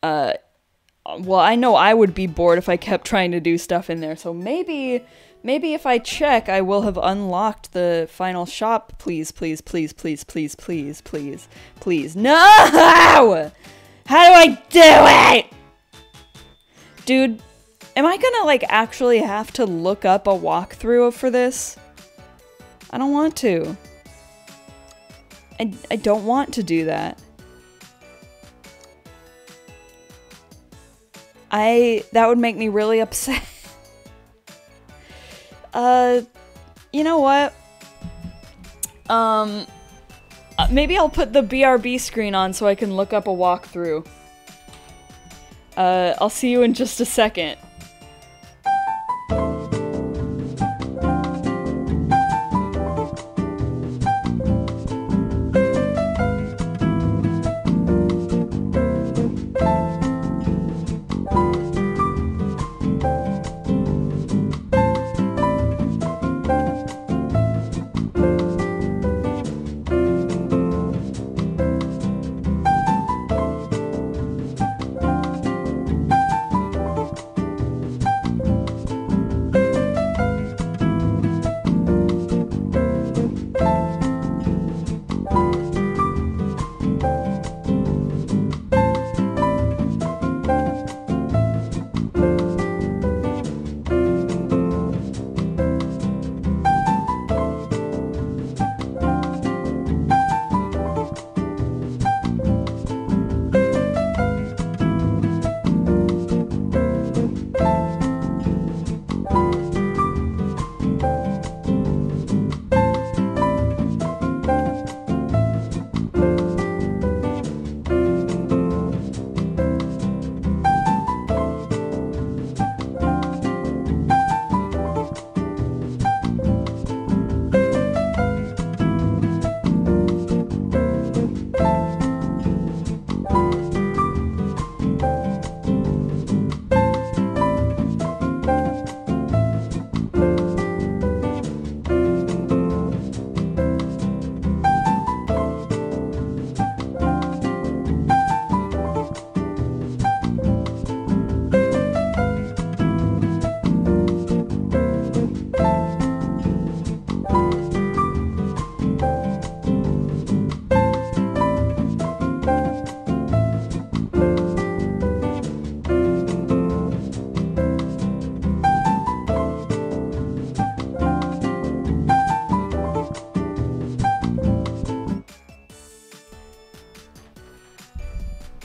well, I know I would be bored if I kept trying to do stuff in there, so maybe if I check, I will have unlocked the final shop. Please, please, please, please, please, please, please, please. No! How do I do it? Dude, am I gonna, like, actually have to look up a walkthrough for this? I don't want to. I don't want to do that. That would make me really upset. You know what? Maybe I'll put the BRB screen on so I can look up a walkthrough. I'll see you in just a second.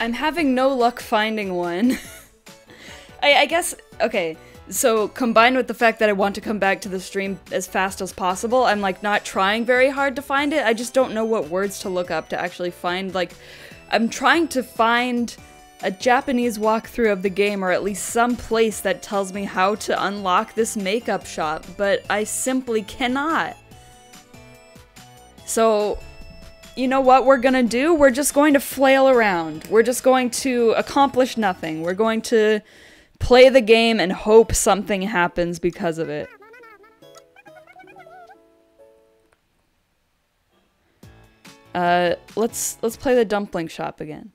I'm having no luck finding one. I guess, okay, so combined with the fact that I want to come back to the stream as fast as possible, I'm like not trying very hard to find it. I just don't know what words to look up to actually find, like, I'm trying to find a Japanese walkthrough of the game, or at least some place that tells me how to unlock this makeup shop, but I simply cannot. So, you know what we're gonna do? We're just going to flail around. We're just going to accomplish nothing. We're going to play the game and hope something happens because of it. Let's play the dumpling shop again.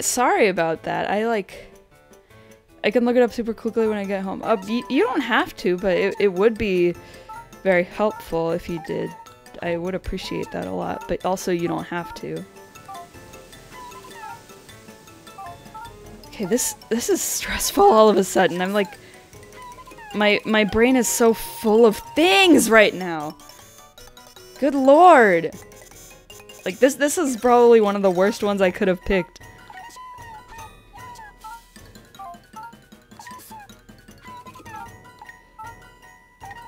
Sorry about that. I can look it up super quickly when I get home. You don't have to, but it would be very helpful if you did. I would appreciate that a lot, but also you don't have to. Okay, this is stressful all of a sudden. I'm like, my brain is so full of things right now. Good lord. Like this is probably one of the worst ones I could have picked.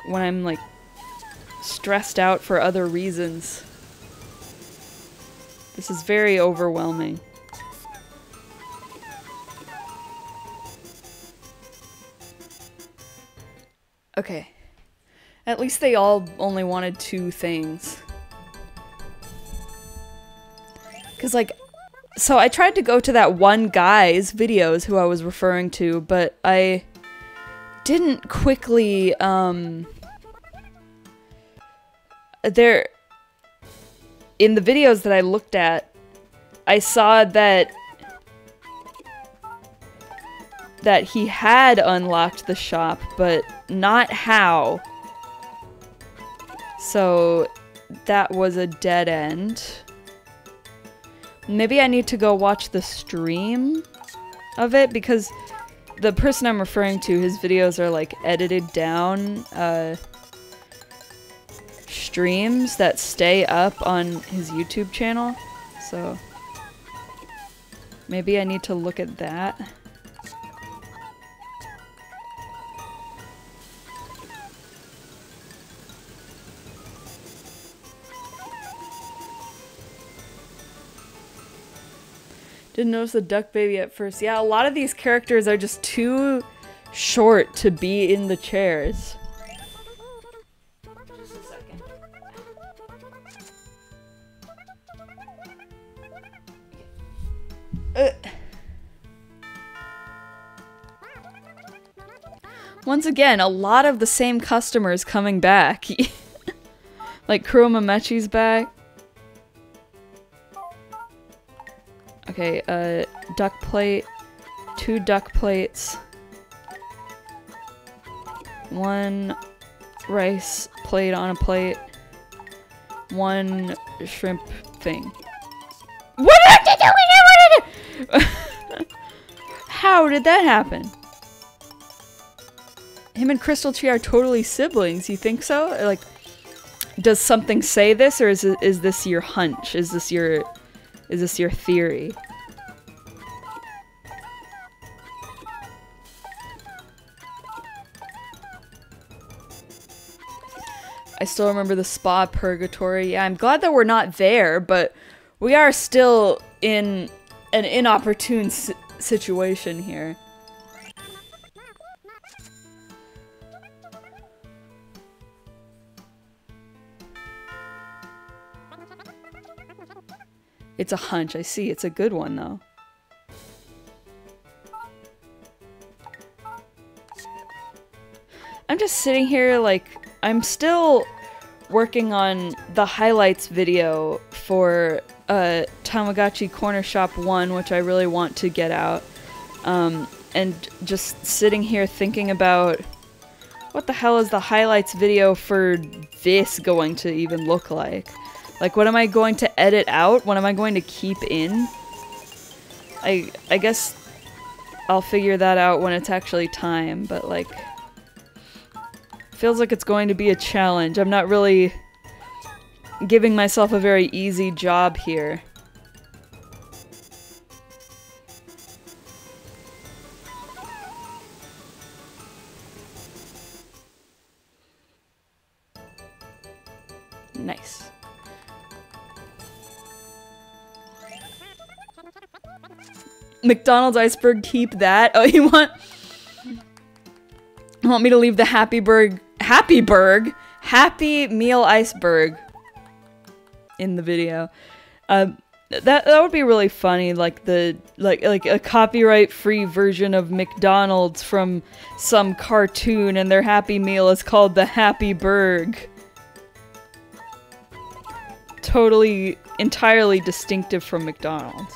When I'm like stressed out for other reasons. This is very overwhelming. Okay. At least they all only wanted 2 things. 'Cause like, so I tried to go to that one guy's videos who I was referring to, but I didn't quickly, there, in the videos that I looked at, I saw that he had unlocked the shop, but not how. So that was a dead end. Maybe I need to go watch the stream of it, because the person I'm referring to, his videos are like edited down, streams that stay up on his YouTube channel. So maybe I need to look at that. Didn't notice the duck baby at first. Yeah, a lot of these characters are just too short to be in the chairs. Just a second. Once again, a lot of the same customers coming back. Like Omisetchi's back. Okay, duck plate, 2 duck plates, 1 rice plate on a plate, 1 shrimp thing. What are they doing? What did it? How did that happen? Him and Crystal Tree are totally siblings. You think so? Like, does something say this, or is this your hunch? Is this your theory? I still remember the spa purgatory. Yeah, I'm glad that we're not there, but we are still in an inopportune situation here. It's a hunch, I see. It's a good one, though. I'm just sitting here, like, I'm still working on the highlights video for Tamagotchi Corner Shop 1, which I really want to get out. And just sitting here thinking about what the hell is the highlights video for this going to even look like? Like, what am I going to edit out? What am I going to keep in? I guess I'll figure that out when it's actually time, but like, feels like it's going to be a challenge. I'm not really giving myself a very easy job here. Nice. McDonald's iceberg, keep that. Oh, you want me to leave the Happy Meal iceberg in the video? That would be really funny, like like a copyright-free version of McDonald's from some cartoon, and their Happy Meal is called the Happy Burg. Totally, entirely distinctive from McDonald's.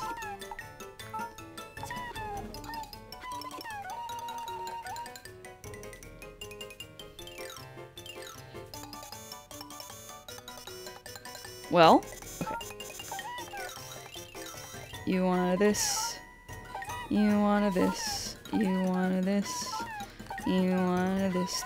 Well, okay. You want this. You want this. You want this. You want this.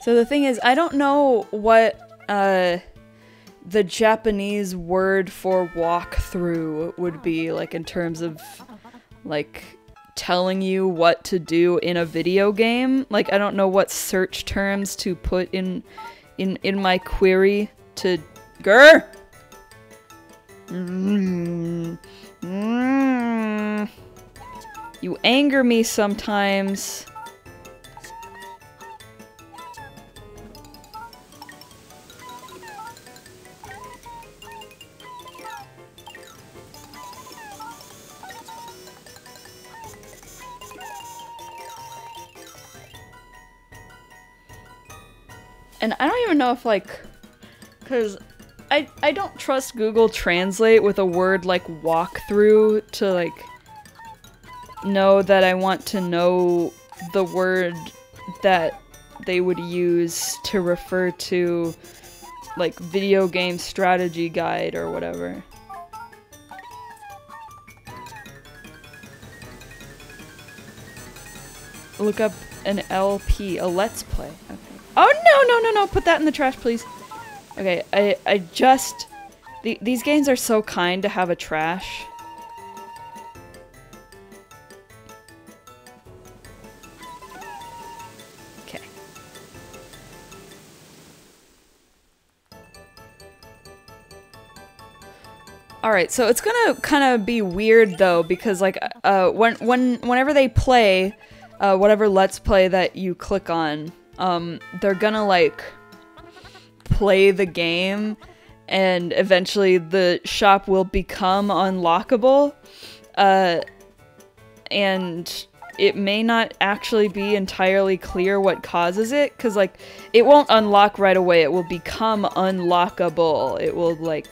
So the thing is, I don't know what the Japanese word for walkthrough would be, like, in terms of like telling you what to do in a video game. Like, I don't know what search terms to put in my query to grr. You anger me sometimes. And I don't even know if, like, because I don't trust Google Translate with a word like walkthrough to, like, know that I want to know the word that they would use to refer to, like, video game strategy guide or whatever. look up an LP, a Let's Play. Okay. Oh, no, put that in the trash, please. Okay, I just... these games are so kind to have a trash. Okay. Alright, so it's gonna kind of be weird though, because like, whenever they play, whatever Let's Play that you click on, they're gonna like, play the game, and eventually the shop will become unlockable, and it may not actually be entirely clear what causes it, because like, it won't unlock right away, it will become unlockable, it will like,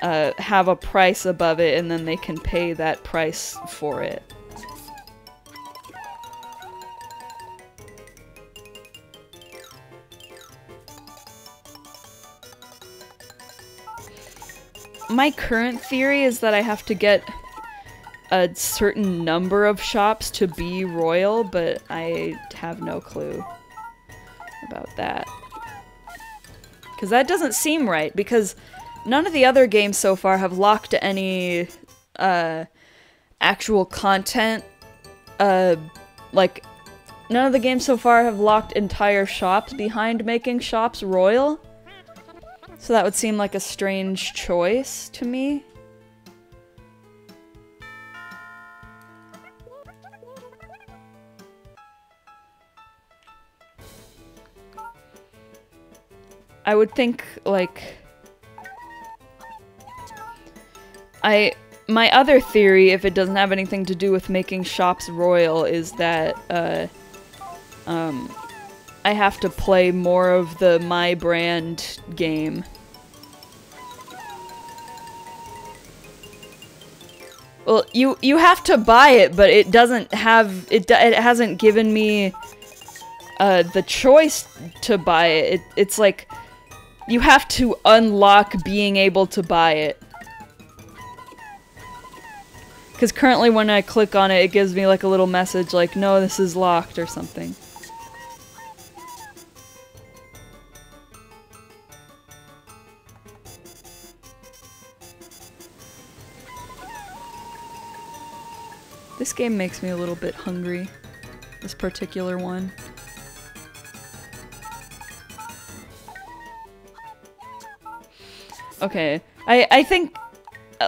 have a price above it, and then they can pay that price for it. My current theory is that I have to get a certain number of shops to be royal, but I have no clue about that. Because that doesn't seem right, because none of the other games so far have locked any, actual content, like, none of the games so far have locked entire shops behind making shops royal. So that would seem like a strange choice to me. I would think, like... My other theory, if it doesn't have anything to do with making shops royal, is that, I have to play more of the My Brand game. Well, you have to buy it, but it doesn't have, it hasn't given me, the choice to buy it. It's like, you have to unlock being able to buy it. Because currently when I click on it, it gives me like a little message like, no, this is locked or something. This game makes me a little bit hungry. This particular one. Okay, I think...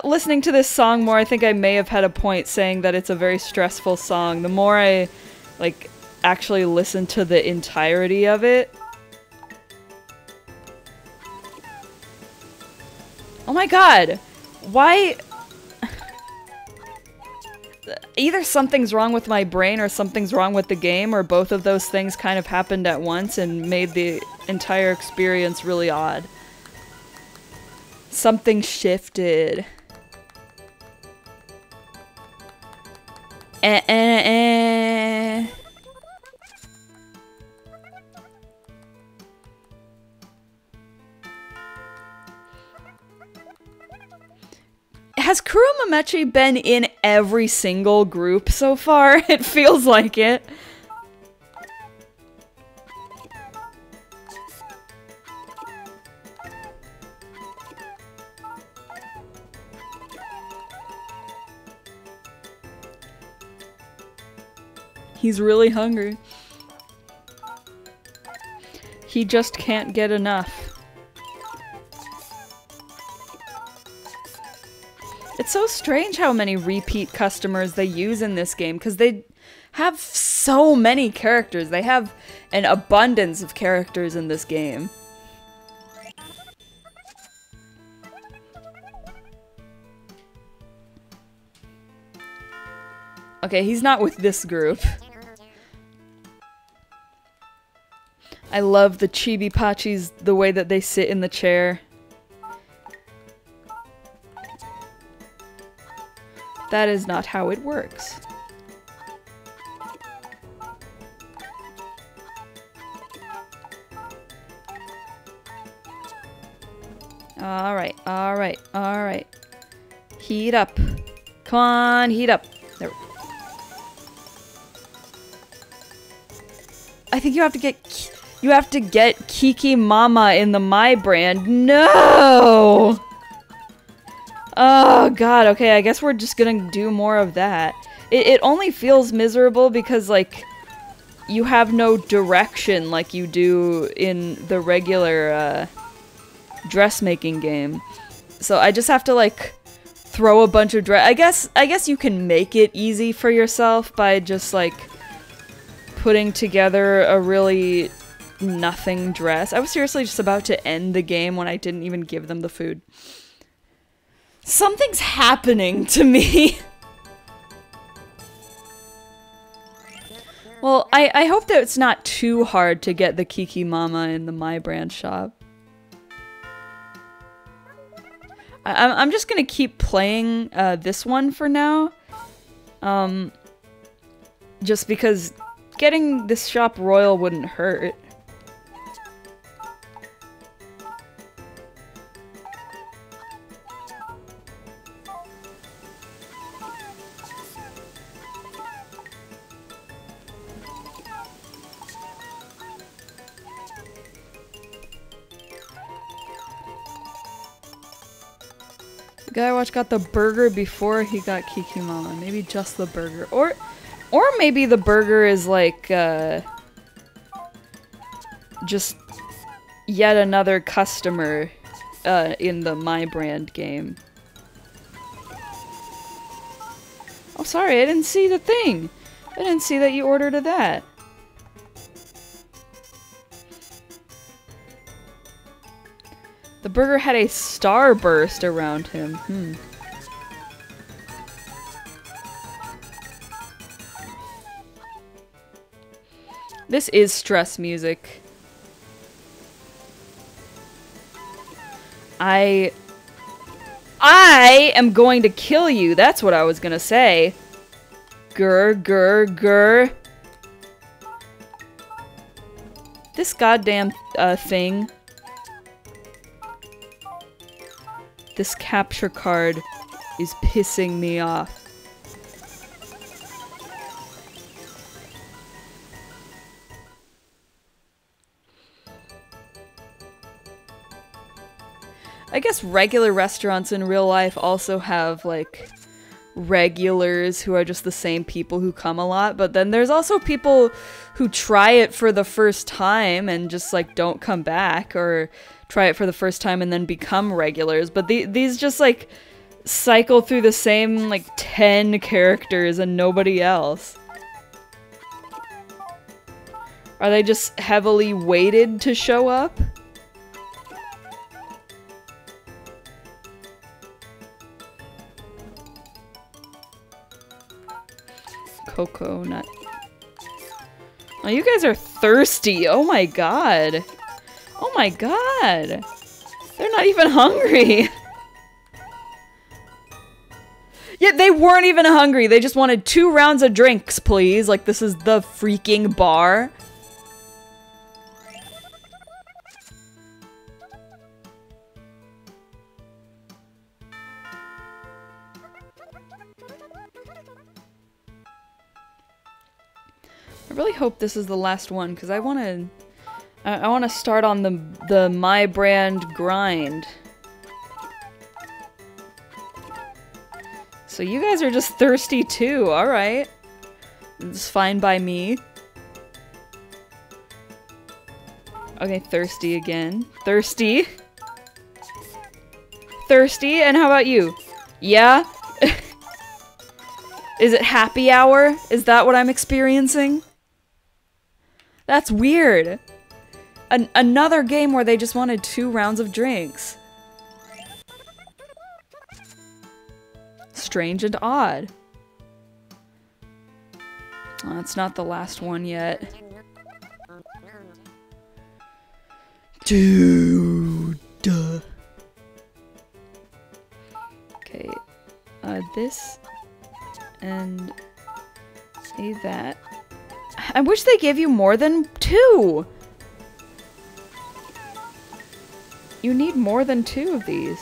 listening to this song more, I think I may have had a point saying that it's a very stressful song. The more I, like, actually listen to the entirety of it... Oh my god! Why... Either something's wrong with my brain or something's wrong with the game, or both of those things kind of happened at once and made the entire experience really odd. Something shifted. Has Omisetchi been in every single group so far? It feels like it. He's really hungry. He just can't get enough. It's so strange how many repeat customers they use in this game, because they have so many characters. They have an abundance of characters in this game. Okay, he's not with this group. I love the Chibi Pachis, the way that they sit in the chair. That is not how it works. Alright, alright, alright. Heat up. Come on, heat up. There we go. I think you have to get Kiki Mama in the My brand. No! Oh god, okay, I guess we're just gonna do more of that. It only feels miserable because, like, you have no direction like you do in the regular, dressmaking game. So I just have to, like, throw a bunch of I guess you can make it easy for yourself by just, like, putting together a really nothing dress. I was seriously just about to end the game when I didn't even give them the food. Something's happening to me. Well, I hope that it's not too hard to get the Kiki Mama in the My brand shop. I'm just gonna keep playing this one for now. Just because getting this shop royal wouldn't hurt. The guy I watched got the burger before he got Kiki Mama. Maybe just the burger. Or maybe the burger is like, just yet another customer, in the My brand game. Oh, sorry, I didn't see the thing. I didn't see that you ordered that. The burger had a starburst around him. This is stress music. I am going to kill you. That's what I was gonna say. Grr, grr, grr. This goddamn thing. This capture card is pissing me off. I guess regular restaurants in real life also have, like, regulars who are just the same people who come a lot, but then there's also people who try it for the first time and just, like, don't come back, or try it for the first time and then become regulars, but these just, like, cycle through the same, like, 10 characters and nobody else. Are they just heavily weighted to show up? Coconut. Oh, you guys are thirsty. Oh my god. Oh my god. They're not even hungry. Yeah, they weren't even hungry. They just wanted 2 rounds of drinks, please. Like, this is the freaking bar. I really hope this is the last one, because I want to start on the My brand grind. So you guys are just thirsty too, alright. It's fine by me. Okay, thirsty again. Thirsty. Thirsty, and how about you? Yeah? Is it happy hour? Is that what I'm experiencing? That's weird. Another game where they just wanted 2 rounds of drinks. Strange and odd. Oh, it's not the last one yet. Dude. Okay. This. And that. I wish they gave you more than 2! You need more than 2 of these.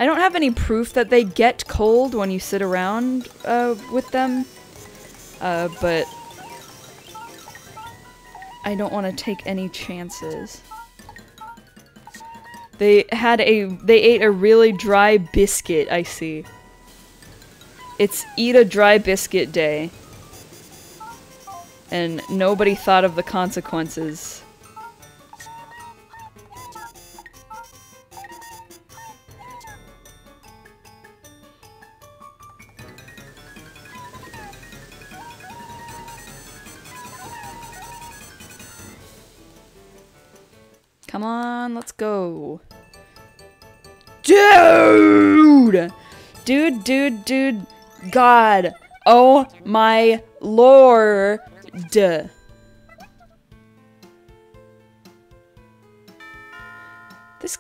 I don't have any proof that they get cold when you sit around with them, but I don't want to take any chances. They ate a really dry biscuit, I see. It's eat a dry biscuit day. And nobody thought of the consequences. Come on, let's go. Dude! Dude. God. Oh my lord. This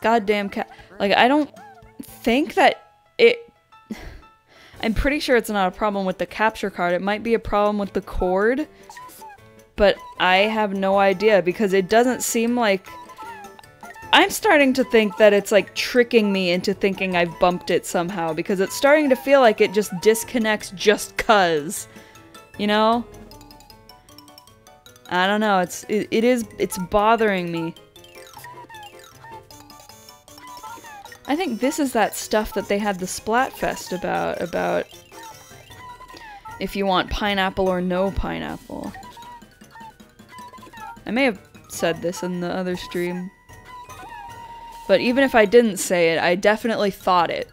goddamn cat. Like, I don't think that it... I'm pretty sure it's not a problem with the capture card. It might be a problem with the cord. But I have no idea because it doesn't seem like... I'm starting to think that it's like tricking me into thinking I've bumped it somehow because it's starting to feel like it just disconnects just 'cause. You know? I don't know, it's bothering me. I think this is that stuff that they had the Splatfest about if you want pineapple or no pineapple. I may have said this in the other stream. But even if I didn't say it, I definitely thought it.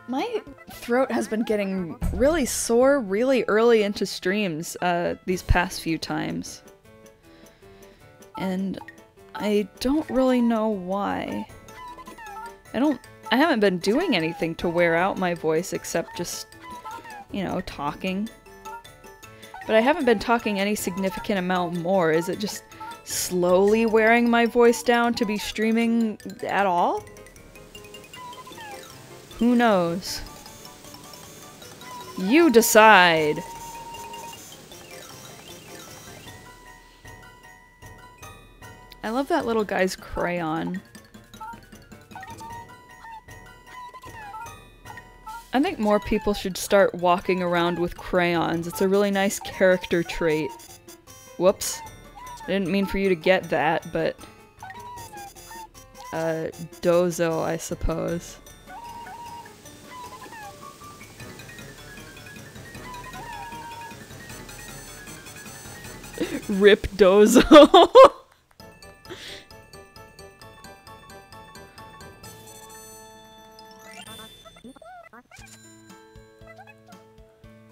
My throat has been getting really sore really early into streams these past few times. And I don't really know why. I haven't been doing anything to wear out my voice except just, you know, talking. But I haven't been talking any significant amount more. Is it just slowly wearing my voice down to be streaming at all? Who knows? You decide! I love that little guy's crayon. I think more people should start walking around with crayons. It's a really nice character trait. Whoops. I didn't mean for you to get that, but... Dozo, I suppose. Rip Dozo.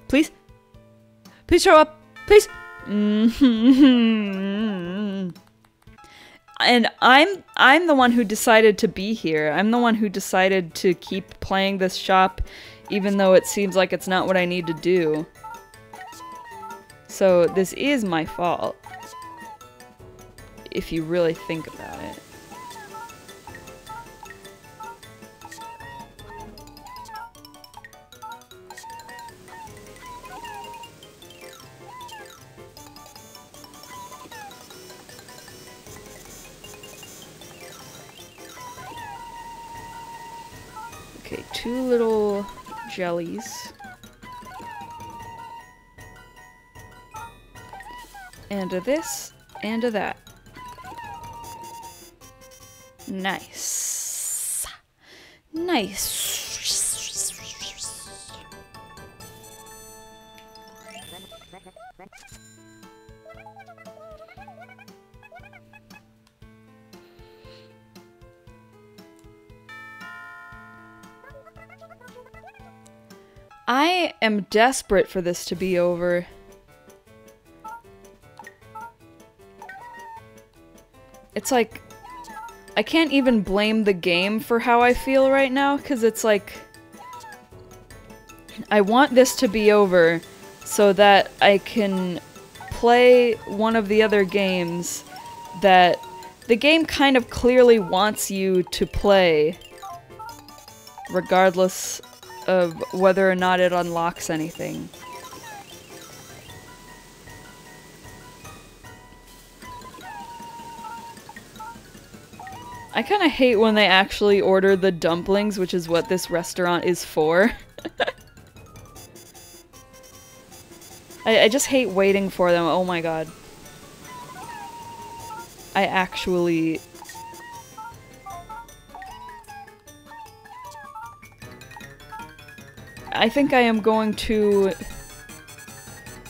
Please? Please show up! Please! And I'm the one who decided to be here. I'm the one who decided to keep playing this shop even though it seems like it's not what I need to do. So this is my fault. If you really think about it. Okay, 2 little jellies. And a this, and a that. Nice. Nice. I am desperate for this to be over. It's like, I can't even blame the game for how I feel right now, because it's like, I want this to be over so that I can play one of the other games that the game kind of clearly wants you to play, regardless of whether or not it unlocks anything. I kind of hate when they actually order the dumplings, which is what this restaurant is for. I just hate waiting for them. Oh my god. I actually... I think I am going to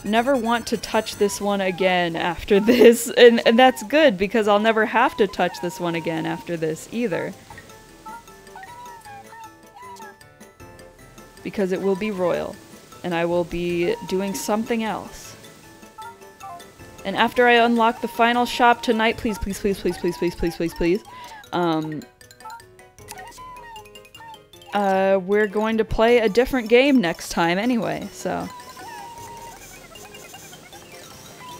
never want to touch this one again after this, and that's good because I'll never have to touch this one again after this either. Because it will be royal, and I will be doing something else. And after I unlock the final shop tonight, please, please, please, please, please, please, please, please, please, we're going to play a different game next time anyway, so.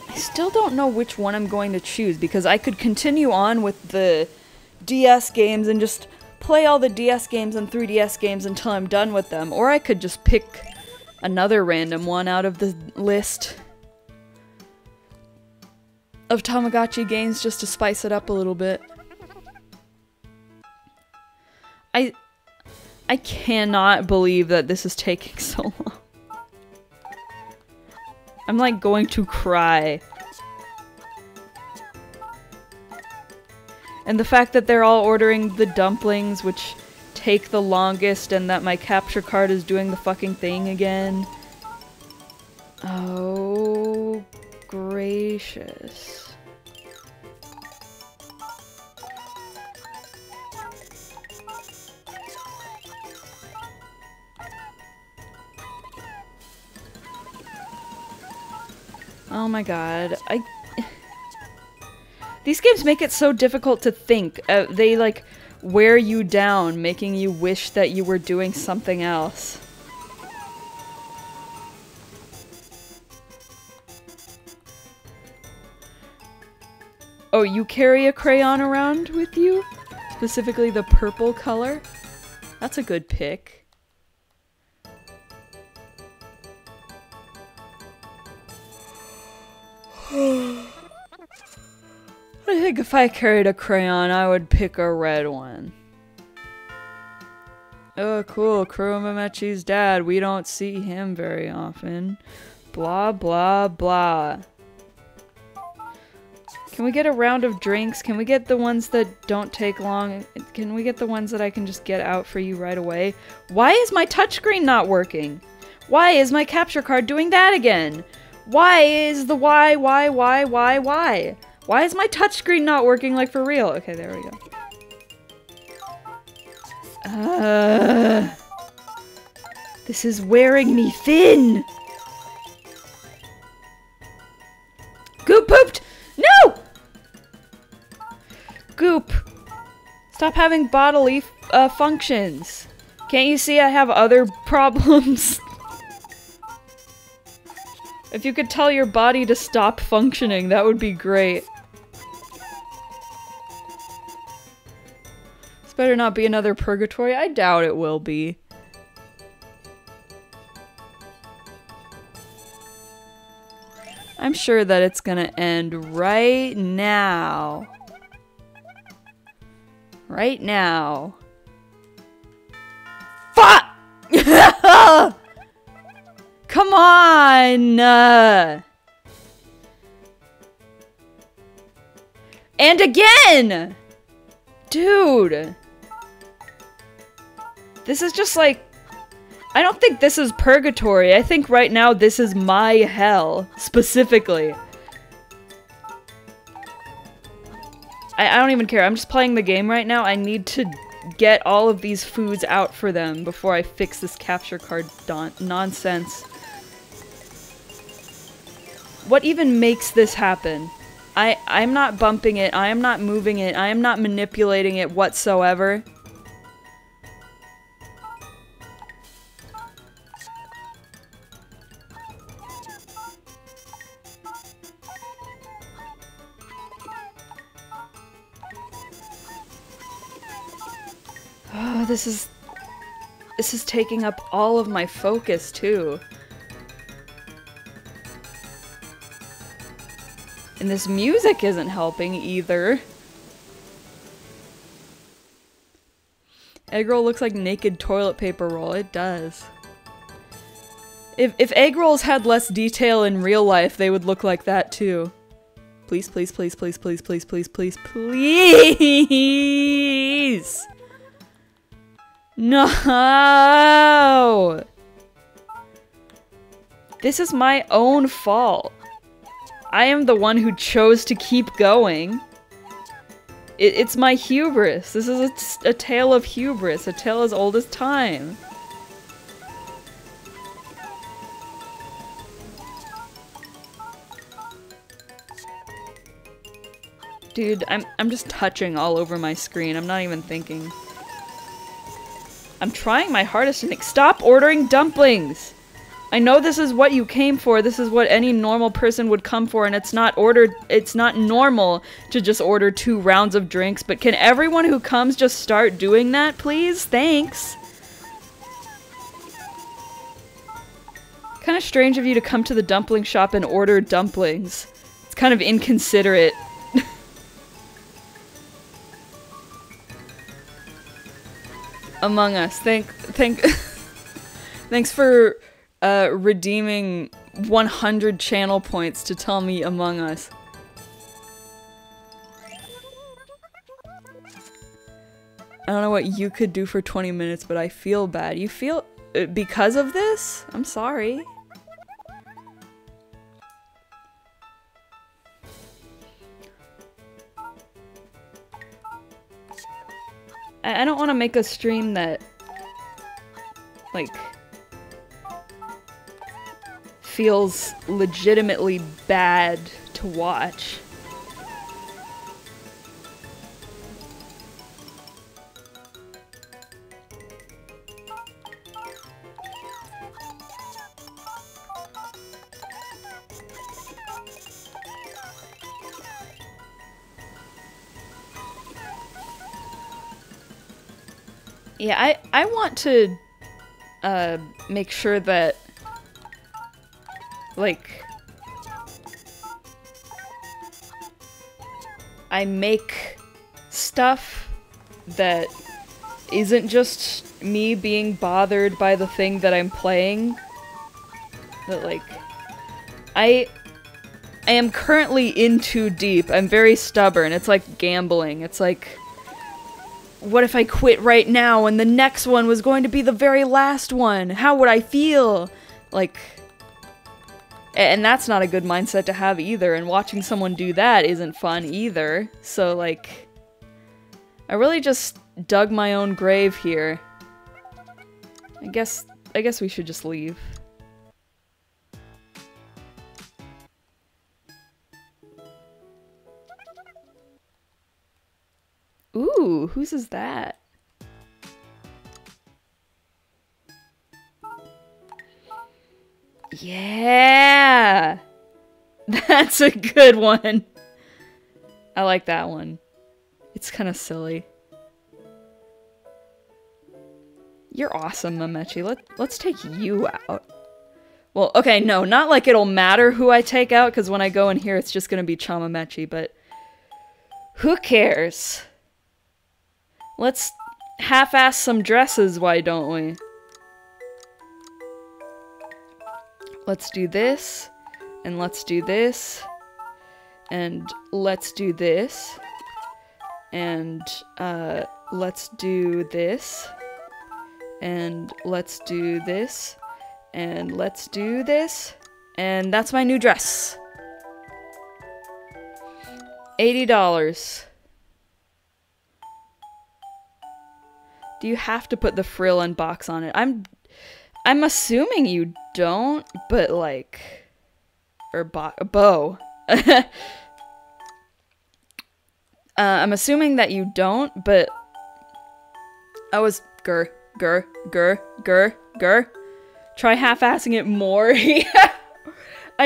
I still don't know which one I'm going to choose, because I could continue on with the DS games and just play all the DS games and 3DS games until I'm done with them, or I could just pick another random one out of the list of Tamagotchi games just to spice it up a little bit. I cannot believe that this is taking so long. I'm like going to cry. And the fact that they're all ordering the dumplings, which take the longest, and that my capture card is doing the fucking thing again. Oh, gracious. Oh my god, These games make it so difficult to think. They, like, wear you down, making you wish that you were doing something else. Oh, you carry a crayon around with you? Specifically the purple color? That's a good pick. I think if I carried a crayon, I would pick a red one. Oh, cool. Omisetchi's dad. We don't see him very often. Blah, blah, blah. Can we get a round of drinks? Can we get the ones that don't take long? Can we get the ones that I can just get out for you right away? Why is my touchscreen not working? Why is my capture card doing that again? Why is the why? Why is my touchscreen not working, like, for real? Okay, there we go. This is wearing me thin! Goop pooped! No! Goop! Stop having bodily functions. Can't you see I have other problems? If you could tell your body to stop functioning, that would be great. This better not be another purgatory. I doubt it will be. I'm sure that it's gonna end right now. Right now. Fuck! Come on! And again! Dude! This is just like... I don't think this is purgatory. I think right now this is my hell, specifically. I don't even care. I'm just playing the game right now. I need to get all of these foods out for them before I fix this capture card nonsense. What even makes this happen? I'm not bumping it. I am not moving it. I am not manipulating it whatsoever. Oh, this is... This is taking up all of my focus, too. And this music isn't helping either. Egg roll looks like naked toilet paper roll. It does. If egg rolls had less detail in real life, they would look like that too. Please, please, please, please, please, please, please, please, please! No! This is my own fault. I am the one who chose to keep going. It's my hubris. This is a tale of hubris, a tale as old as time. Dude, I'm just touching all over my screen. I'm not even thinking. I'm trying my hardest to think. Stop ordering dumplings! I know this is what you came for. This is what any normal person would come for, and it's not normal to just order 2 rounds of drinks, but can everyone who comes just start doing that, please? Thanks. Kind of strange of you to come to the dumpling shop and order dumplings. It's kind of inconsiderate. Among Us. Thanks for redeeming 100 channel points to tell me Among Us. I don't know what you could do for 20 minutes, but I feel bad. You feel because of this? I'm sorry. I don't want to make a stream that, like, feels legitimately bad to watch. Yeah, I want to make sure that, like, I make stuff that isn't just me being bothered by the thing that I'm playing. That, like, I am currently in too deep. I'm very stubborn. It's like gambling. It's like, what if I quit right now and the next one was going to be the very last one? How would I feel? Like, and that's not a good mindset to have either, and watching someone do that isn't fun either. So, like, I really just dug my own grave here. I guess we should just leave. Ooh, whose is that? Yeah! That's a good one. I like that one. It's kind of silly. You're awesome, mcdonalds. Let's take you out. Well, okay, no, not like it'll matter who I take out, because when I go in here, it's just gonna be mcdonalds, but who cares? Let's half-ass some dresses, why don't we? Let's do this, and let's do this, and let's do this, and let's do this, and let's do this, and let's do this, and that's my new dress. $80. Do you have to put the frill and box on it? I'm assuming you don't, but like, or bow. I'm assuming that you don't, but I was Try half-assing it more. I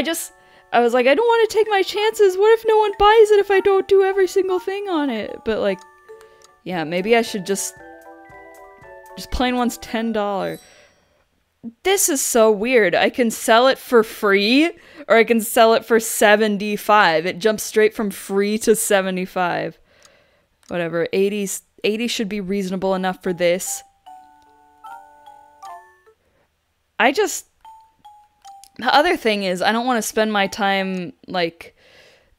was like, I don't want to take my chances. What if no one buys it if I don't do every single thing on it? But like, yeah, maybe I should just Just plain one's $10. This is so weird. I can sell it for free, or I can sell it for 75. It jumps straight from free to 75. Whatever, 80 should be reasonable enough for this. The other thing is, I don't want to spend my time, like,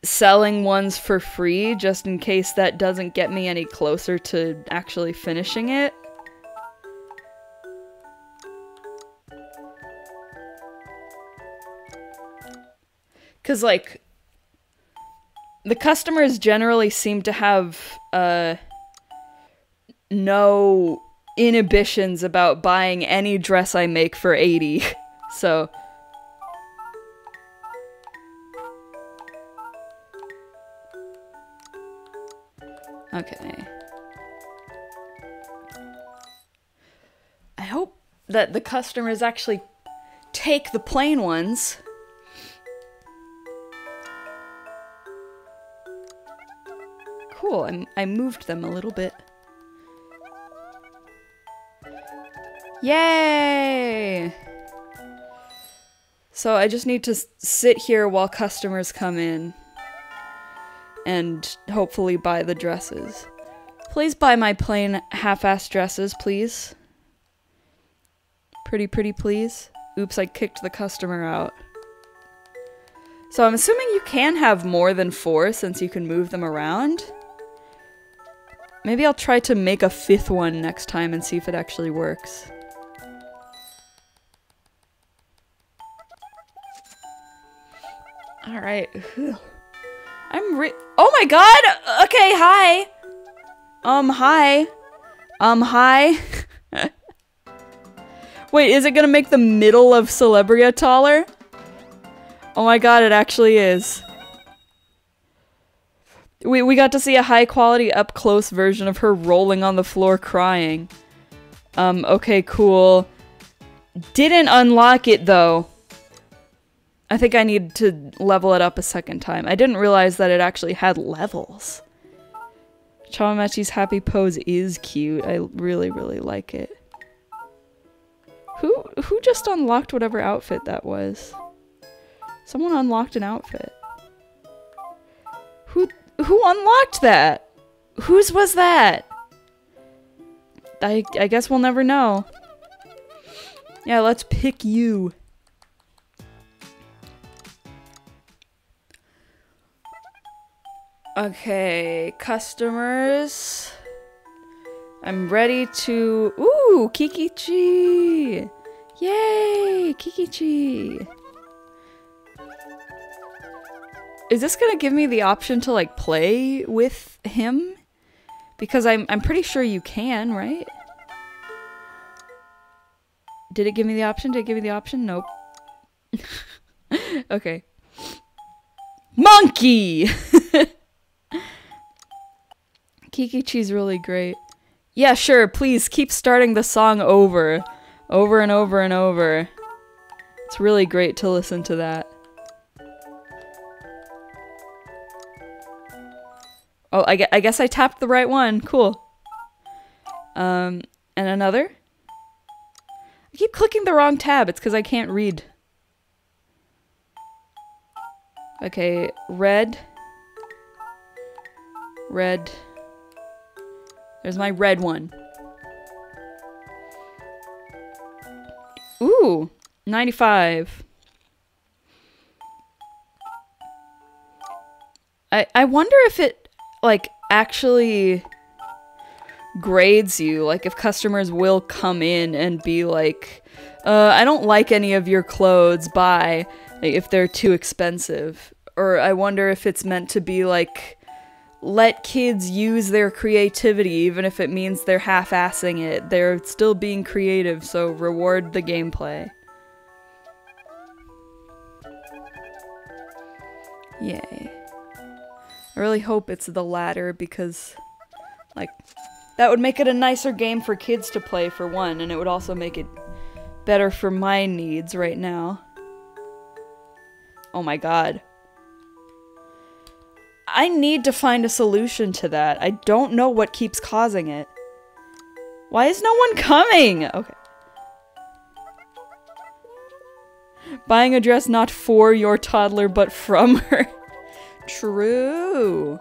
selling ones for free just in case that doesn't get me any closer to actually finishing it. Because, like, the customers generally seem to have, no inhibitions about buying any dress I make for 80. So... okay. I hope that the customers actually take the plain ones. Cool, I moved them a little bit. Yay! So I just need to sit here while customers come in. And hopefully buy the dresses. Please buy my plain half-ass dresses, please. Pretty, please. Oops, I kicked the customer out. So I'm assuming you can have more than 4 since you can move them around. Maybe I'll try to make a 5th one next time and see if it actually works. Alright. Oh my god! Okay, hi! Hi. Hi. Wait, is it gonna make the middle of Celebria taller? Oh my god, it actually is. We got to see a high quality up close version of her rolling on the floor crying. Okay, cool. Didn't unlock it though. I think I need to level it up a second time. I didn't realize that it actually had levels. Chamamechi's happy pose is cute. I really like it. Who just unlocked whatever outfit that was? Someone unlocked an outfit. Who unlocked that? Whose was that? I guess we'll never know. Yeah, let's pick you. Okay, customers. I'm ready to... Ooh, Kikichi! Yay, Kikichi! Is this gonna give me the option to, like, play with him? Because I'm pretty sure you can, right? Did it give me the option? Did it give me the option? Nope. Okay. Monkey! Kikichi's really great. Yeah, sure, please keep starting the song over. Over and over and over. It's really great to listen to that. Oh, I guess I tapped the right one. Cool. And another? I keep clicking the wrong tab. It's because I can't read. Okay, red. Red. There's my red one. Ooh, 95. I wonder if it, like, actually grades you. Like, if customers will come in and be like, I don't like any of your clothes, bye, like, if they're too expensive. Or I wonder if it's meant to be like, let kids use their creativity, even if it means they're half-assing it. They're still being creative, so reward the gameplay. Yay. I really hope it's the latter, because, like, that would make it a nicer game for kids to play, for one, and it would also make it better for my needs right now. Oh my god. I need to find a solution to that. I don't know what keeps causing it. Why is no one coming? Okay. Buying a dress not for your toddler, but from her. True.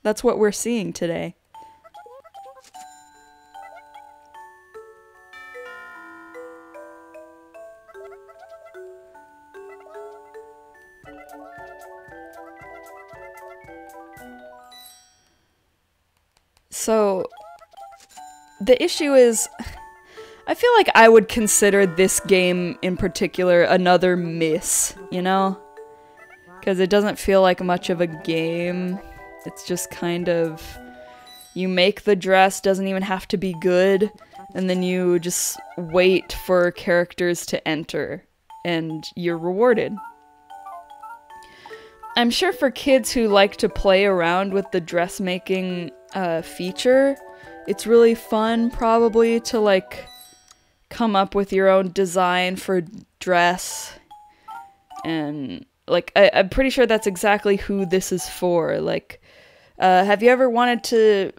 That's what we're seeing today. So, the issue is, I feel like I would consider this game in particular another miss, you know? Because it doesn't feel like much of a game. It's just kind of, you make the dress, doesn't even have to be good, and then you just wait for characters to enter, and you're rewarded. I'm sure for kids who like to play around with the dressmaking feature, it's really fun probably to like come up with your own design for dress, and like I'm pretty sure that's exactly who this is for. Like, have you ever wanted to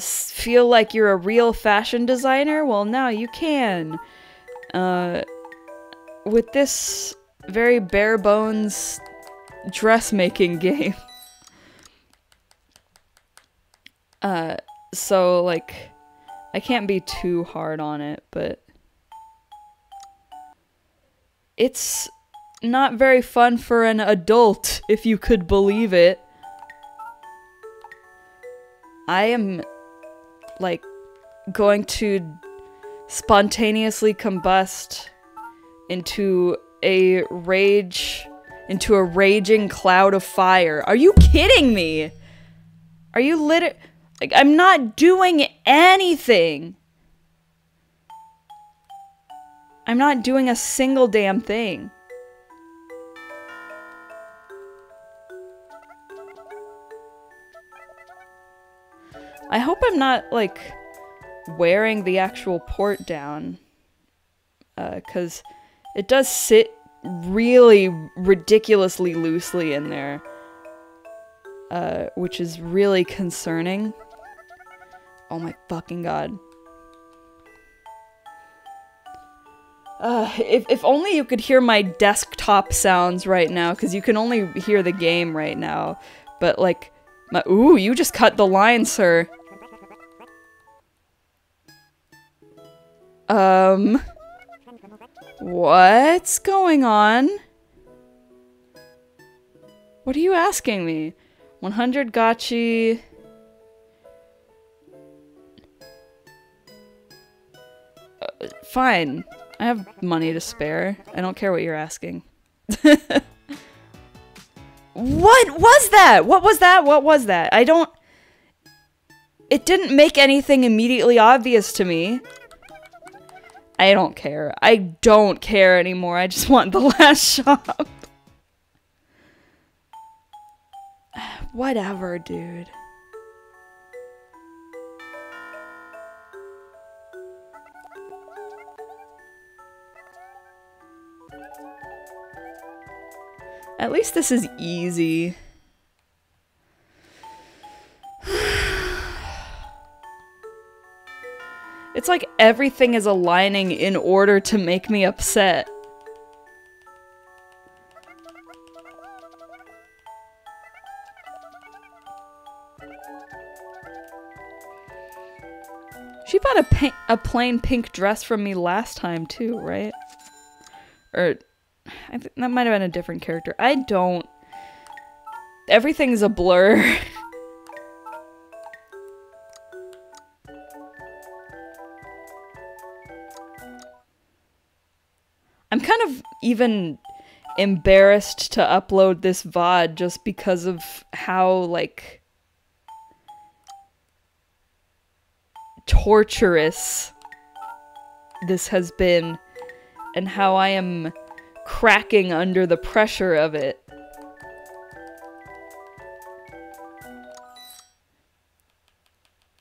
feel like you're a real fashion designer? Well, now you can. With this very bare bones dressmaking game. So like, I can't be too hard on it, but it's not very fun for an adult, if you could believe it. I am, like, going to spontaneously combust into a raging cloud of fire. Are you kidding me? Are you like, I'm not doing anything. I'm not doing a single damn thing. I hope I'm not, like, wearing the actual port down. 'Cause it does sit really ridiculously loosely in there. Which is really concerning. Oh my fucking god. If only you could hear my desktop sounds right now, because you can only hear the game right now. But like, ooh, you just cut the line, sir. What's going on? What are you asking me? 100 gotchi. Fine. I have money to spare. I don't care what you're asking. What was that? What was that? What was that? I don't... It didn't make anything immediately obvious to me. I don't care. I don't care anymore. I just want the last shop. Whatever, dude. At least this is easy. It's like everything is aligning in order to make me upset. She bought a plain pink dress from me last time too, right? Or I think that might have been a different character. I don't... Everything's a blur. I'm kind of even embarrassed to upload this VOD just because of how, like, torturous this has been and how I am cracking under the pressure of it.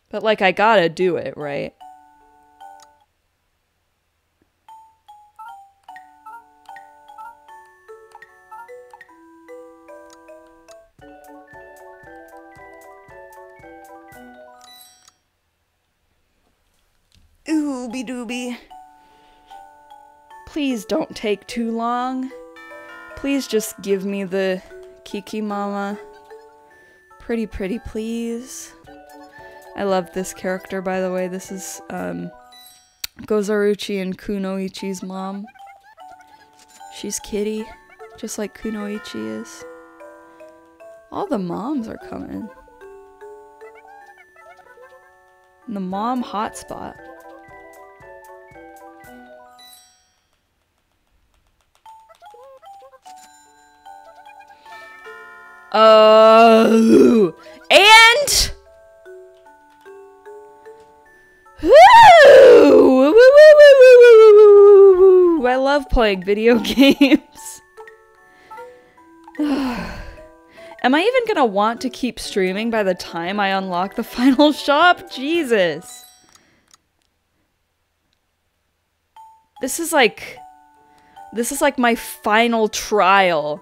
But, like, I gotta do it, right? Ooby dooby. Please don't take too long. Please just give me the Kiki Mama. Pretty, please. I love this character, by the way. This is, Gozaruchi and Kunoichi's mom. She's kitty, just like Kunoichi is. All the moms are coming. And the mom hotspot. Oh, and I love playing video games. Am I even gonna want to keep streaming by the time I unlock the final shop? Jesus. This is like my final trial.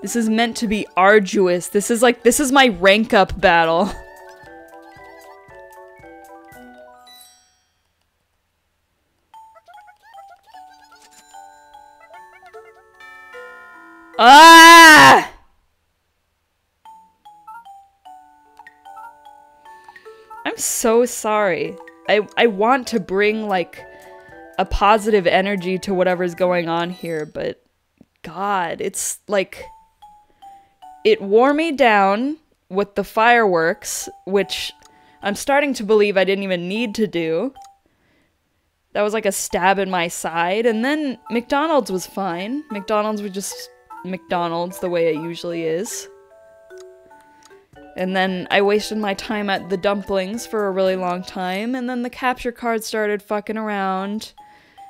This is meant to be arduous. This is my rank up battle. Ah! I'm so sorry. I want to bring, like, a positive energy to whatever's going on here, but God, it's like... It wore me down with the fireworks, which I'm starting to believe I didn't even need to do. That was like a stab in my side, and then McDonald's was fine. McDonald's was just McDonald's the way it usually is. And then I wasted my time at the dumplings for a really long time, and then the capture card started fucking around,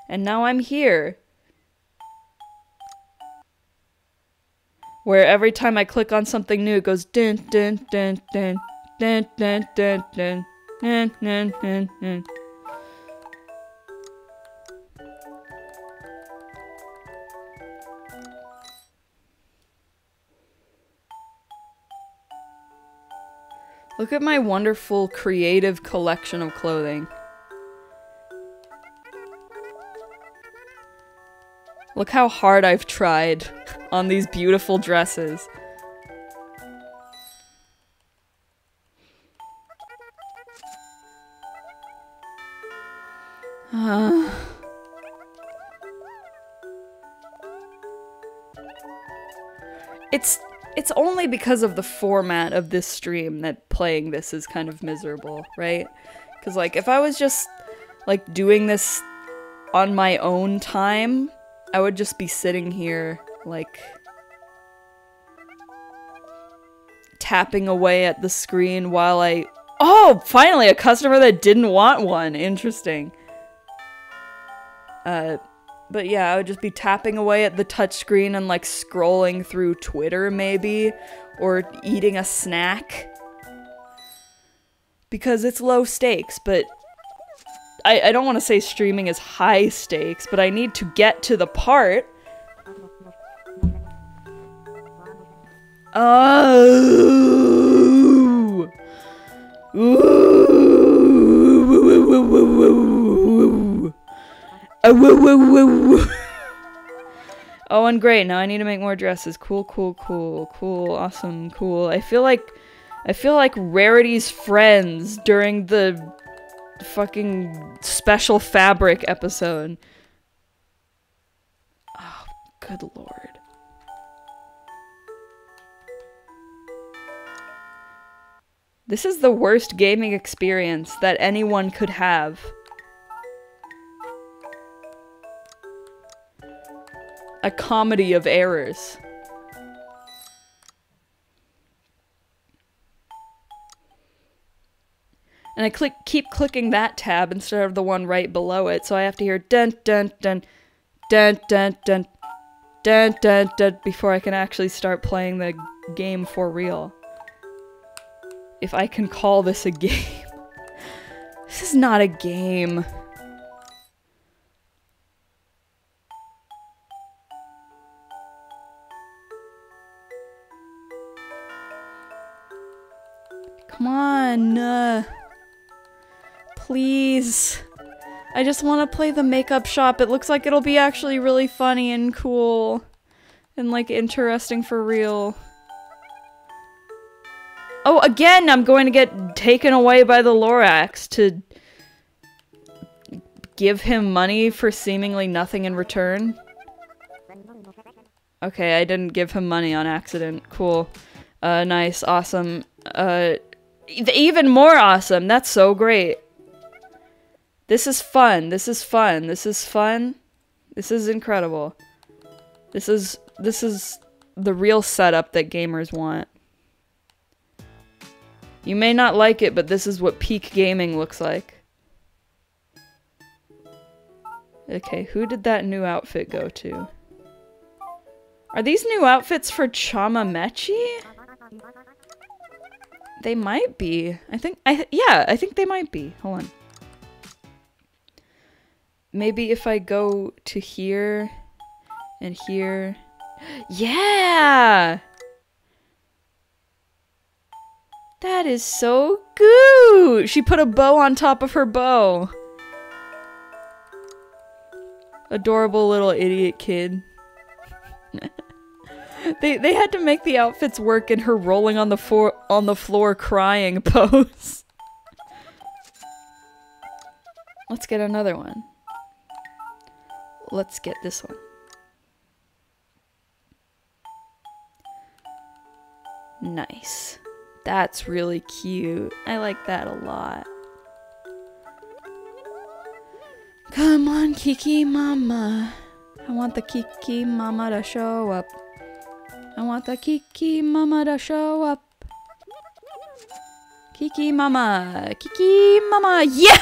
and now I'm here. Where every time I click on something new, it goes dun dun dun dun dun dun dun dun dun dun dun dun. Look at my wonderful creative collection of clothing. Look how hard I've tried on these beautiful dresses. It's only because of the format of this stream that playing this is kind of miserable, right? Because, like, if I was just, like, doing this on my own time, I would just be sitting here, like, tapping away at the screen while I... Oh! Finally! A customer that didn't want one! Interesting. But yeah, I would just be tapping away at the touchscreen and, like, scrolling through Twitter, maybe, or eating a snack. Because it's low stakes, but I don't want to say streaming is high stakes, but I need to get to the part. Oh! Ooh! Oh, and great, now I need to make more dresses. Cool, awesome, cool. I feel like Rarity's friends during the fucking special fabric episode. Oh, good lord. This is the worst gaming experience that anyone could have. A comedy of errors. And I keep clicking that tab instead of the one right below it, so I have to hear dun dun dun dun dun dun dun dun dun before I can actually start playing the game for real. If I can call this a game. This is not a game. Come on. Please. I just want to play the makeup shop. It looks like it'll be actually really funny and cool. And like interesting for real. Oh, again, I'm going to get taken away by the Lorax to give him money for seemingly nothing in return. Okay, I didn't give him money on accident. Cool. Nice, awesome. Even more awesome. That's so great. This is fun. This is fun. This is fun. This is incredible. This is the real setup that gamers want. You may not like it, but this is what peak gaming looks like. Okay, who did that new outfit go to? Are these new outfits for Chamamecchi? They might be. I think they might be. Hold on. Maybe if I go to here and here. Yeah! That is so good! She put a bow on top of her bow. Adorable little idiot kid. They had to make the outfits work in her rolling on the floor crying pose. Let's get another one. Let's get this one. Nice. That's really cute. I like that a lot. Come on, Kiki Mama. I want the Kiki Mama to show up. I want the Kiki Mama to show up. Kiki Mama. Kiki Mama. Yes!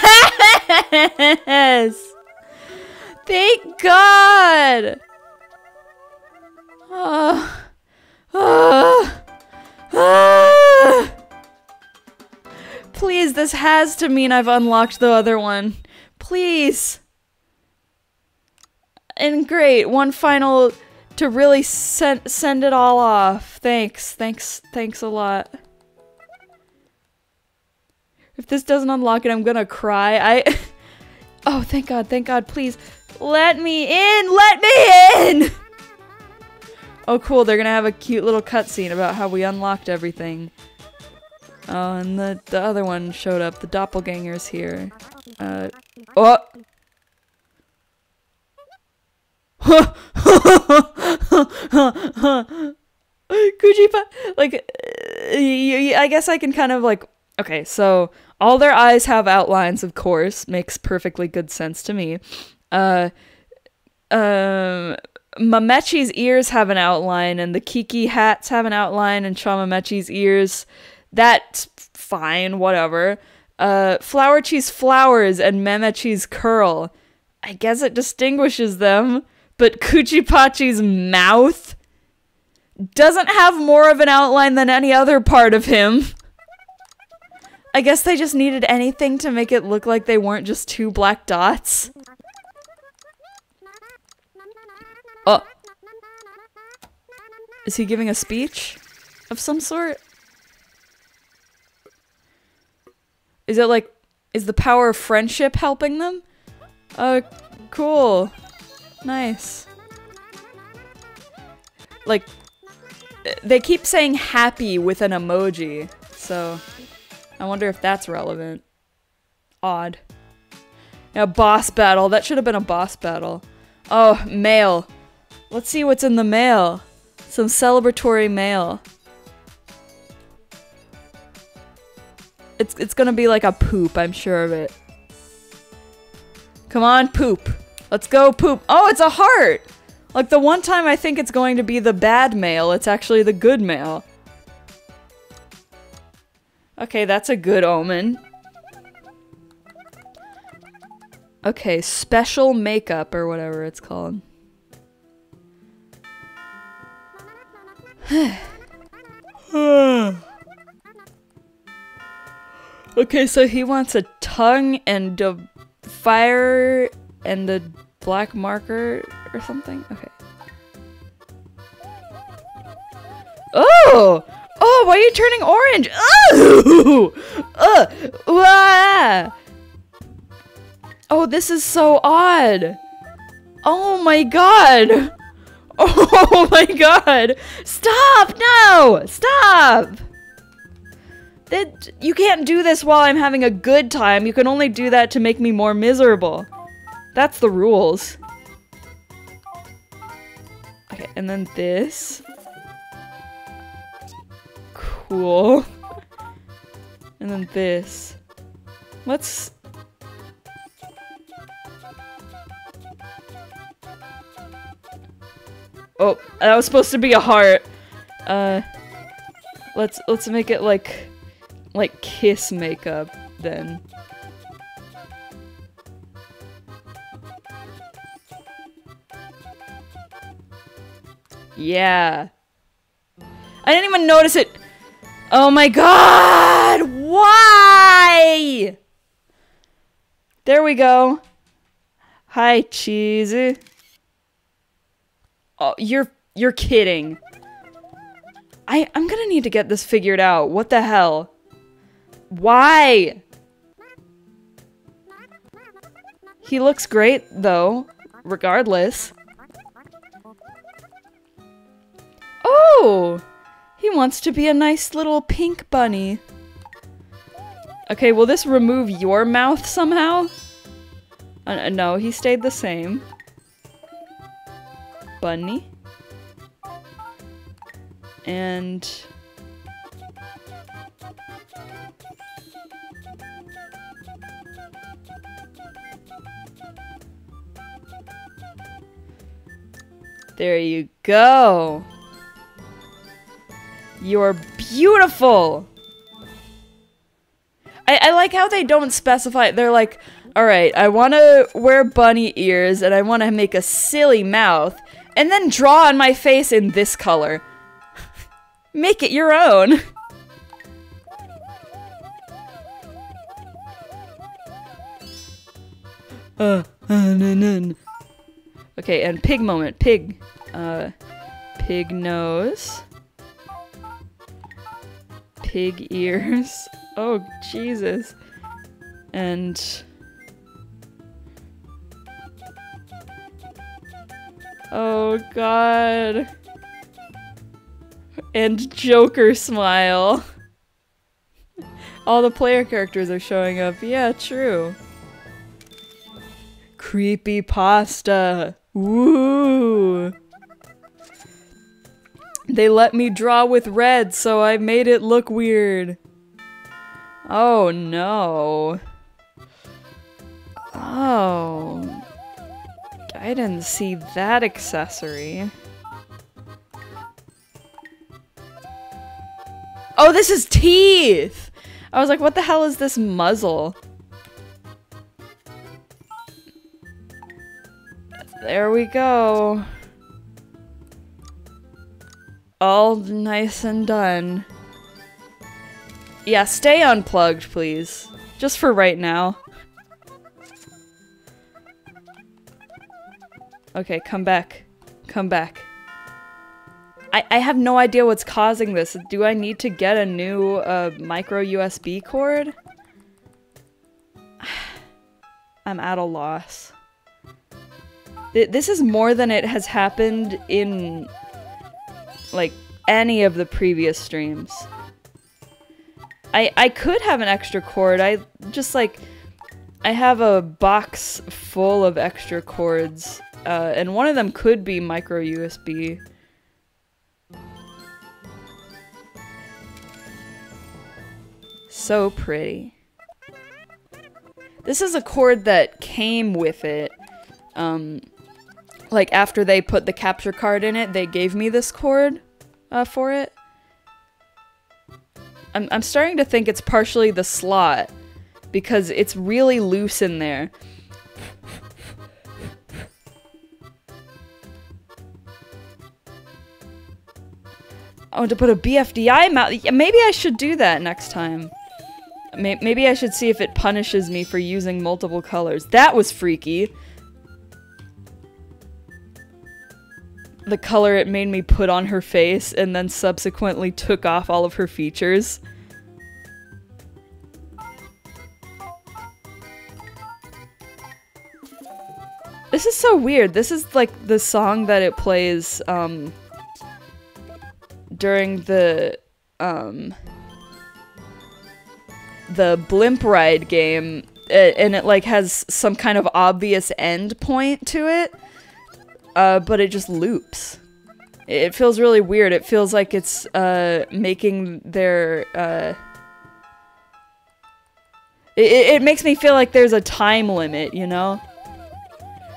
Thank God! Please, this has to mean I've unlocked the other one. Please. And great, one final to really send it all off. Thanks a lot. If this doesn't unlock it, I'm gonna cry. Oh, thank God, please. Let me in! Oh, cool, they're gonna have a cute little cutscene about how we unlocked everything. Oh, and the other one showed up. The doppelganger's here. Oh! Kujipa! Like, I guess I can kind of like... Okay, so all their eyes have outlines, of course. Makes perfectly good sense to me. Mamechi's ears have an outline, and the Kiki hats have an outline, and Chamamechi's ears... That's fine, whatever. Flowerchi's flowers and Memechi's curl. I guess it distinguishes them. But Kuchipachi's mouth doesn't have more of an outline than any other part of him. I guess they just needed anything to make it look like they weren't just two black dots. Oh. Is he giving a speech of some sort? Is it like, is the power of friendship helping them? Cool. Nice. Like, they keep saying happy with an emoji, so I wonder if that's relevant. Odd. Yeah, boss battle. That should have been a boss battle. Oh, mail. Let's see what's in the mail. Some celebratory mail. It's gonna be like a poop, I'm sure of it. Come on, poop. Let's go, poop. Oh, it's a heart! Like the one time I think it's going to be the bad mail, it's actually the good mail. Okay, that's a good omen. Okay, special makeup or whatever it's called. Okay, so he wants a tongue and a fire and a black marker or something? Okay. Oh! Oh, why are you turning orange? Oh! Oh, this is so odd. Oh my god. Oh my god. Stop! No! Stop! You can't do this while I'm having a good time. You can only do that to make me more miserable. That's the rules. Okay, and then this. Cool. And then this. Let's... Oh, that was supposed to be a heart. Let's make it like kiss makeup then. Yeah. I didn't even notice it. Oh my god! Why? There we go. Hi, cheesy. Oh, you're kidding. I'm gonna need to get this figured out. What the hell? Why? He looks great, though, regardless. Oh! He wants to be a nice little pink bunny. Okay, will this remove your mouth somehow? No, he stayed the same. Bunny. And... there you go. You're beautiful! I like how they don't specify. They're like, alright, I want to wear bunny ears and I want to make a silly mouth and then draw on my face in this color. Make it your own. Okay, and pig moment. Pig. Pig nose. Pig ears. Oh, Jesus. And... oh, God. And Joker smile. All the player characters are showing up. Yeah, true. Creepy pasta. Woo! They let me draw with red, so I made it look weird. Oh no. Oh. I didn't see that accessory. Oh, this is teeth! I was like, what the hell is this muzzle? There we go. All nice and done. Yeah, stay unplugged, please. Just for right now. Okay, come back. Come back. I have no idea what's causing this. Do I need to get a new micro USB cord? I'm at a loss. This is more than it has happened in, like, any of the previous streams. I could have an extra cord. I have a box full of extra cords, and one of them could be micro USB. So pretty. This is a cord that came with it. Like, after they put the capture card in it, they gave me this cord for it. I'm starting to think it's partially the slot, because it's really loose in there. Oh, to put a BFDI mount. Maybe I should do that next time. Maybe I should see if it punishes me for using multiple colors. That was freaky. The color it made me put on her face and then subsequently took off all of her features. This is so weird. This is like the song that it plays during the blimp ride game, and it like has some kind of obvious end point to it, but it just loops. It feels really weird. It feels like it's making their it makes me feel like there's a time limit, you know?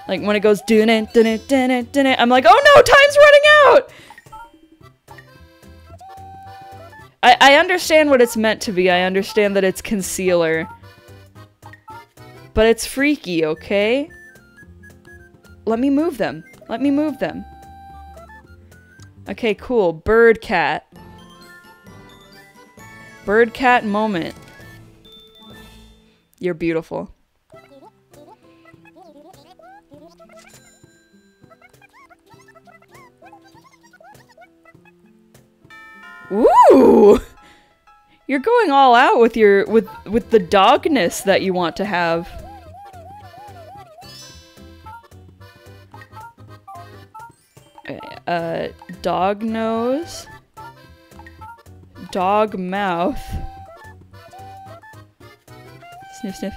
Like when it goes dun it, dun it, dun it, dun it, I'm like, oh no, time's running out! I understand what it's meant to be. I understand that it's concealer. But it's freaky, okay? Let me move them. Let me move them. Okay, cool. Bird cat. Bird cat moment. You're beautiful. Ooh! You're going all out with your with the dogness that you want to have. Dog nose. Dog mouth. Sniff sniff.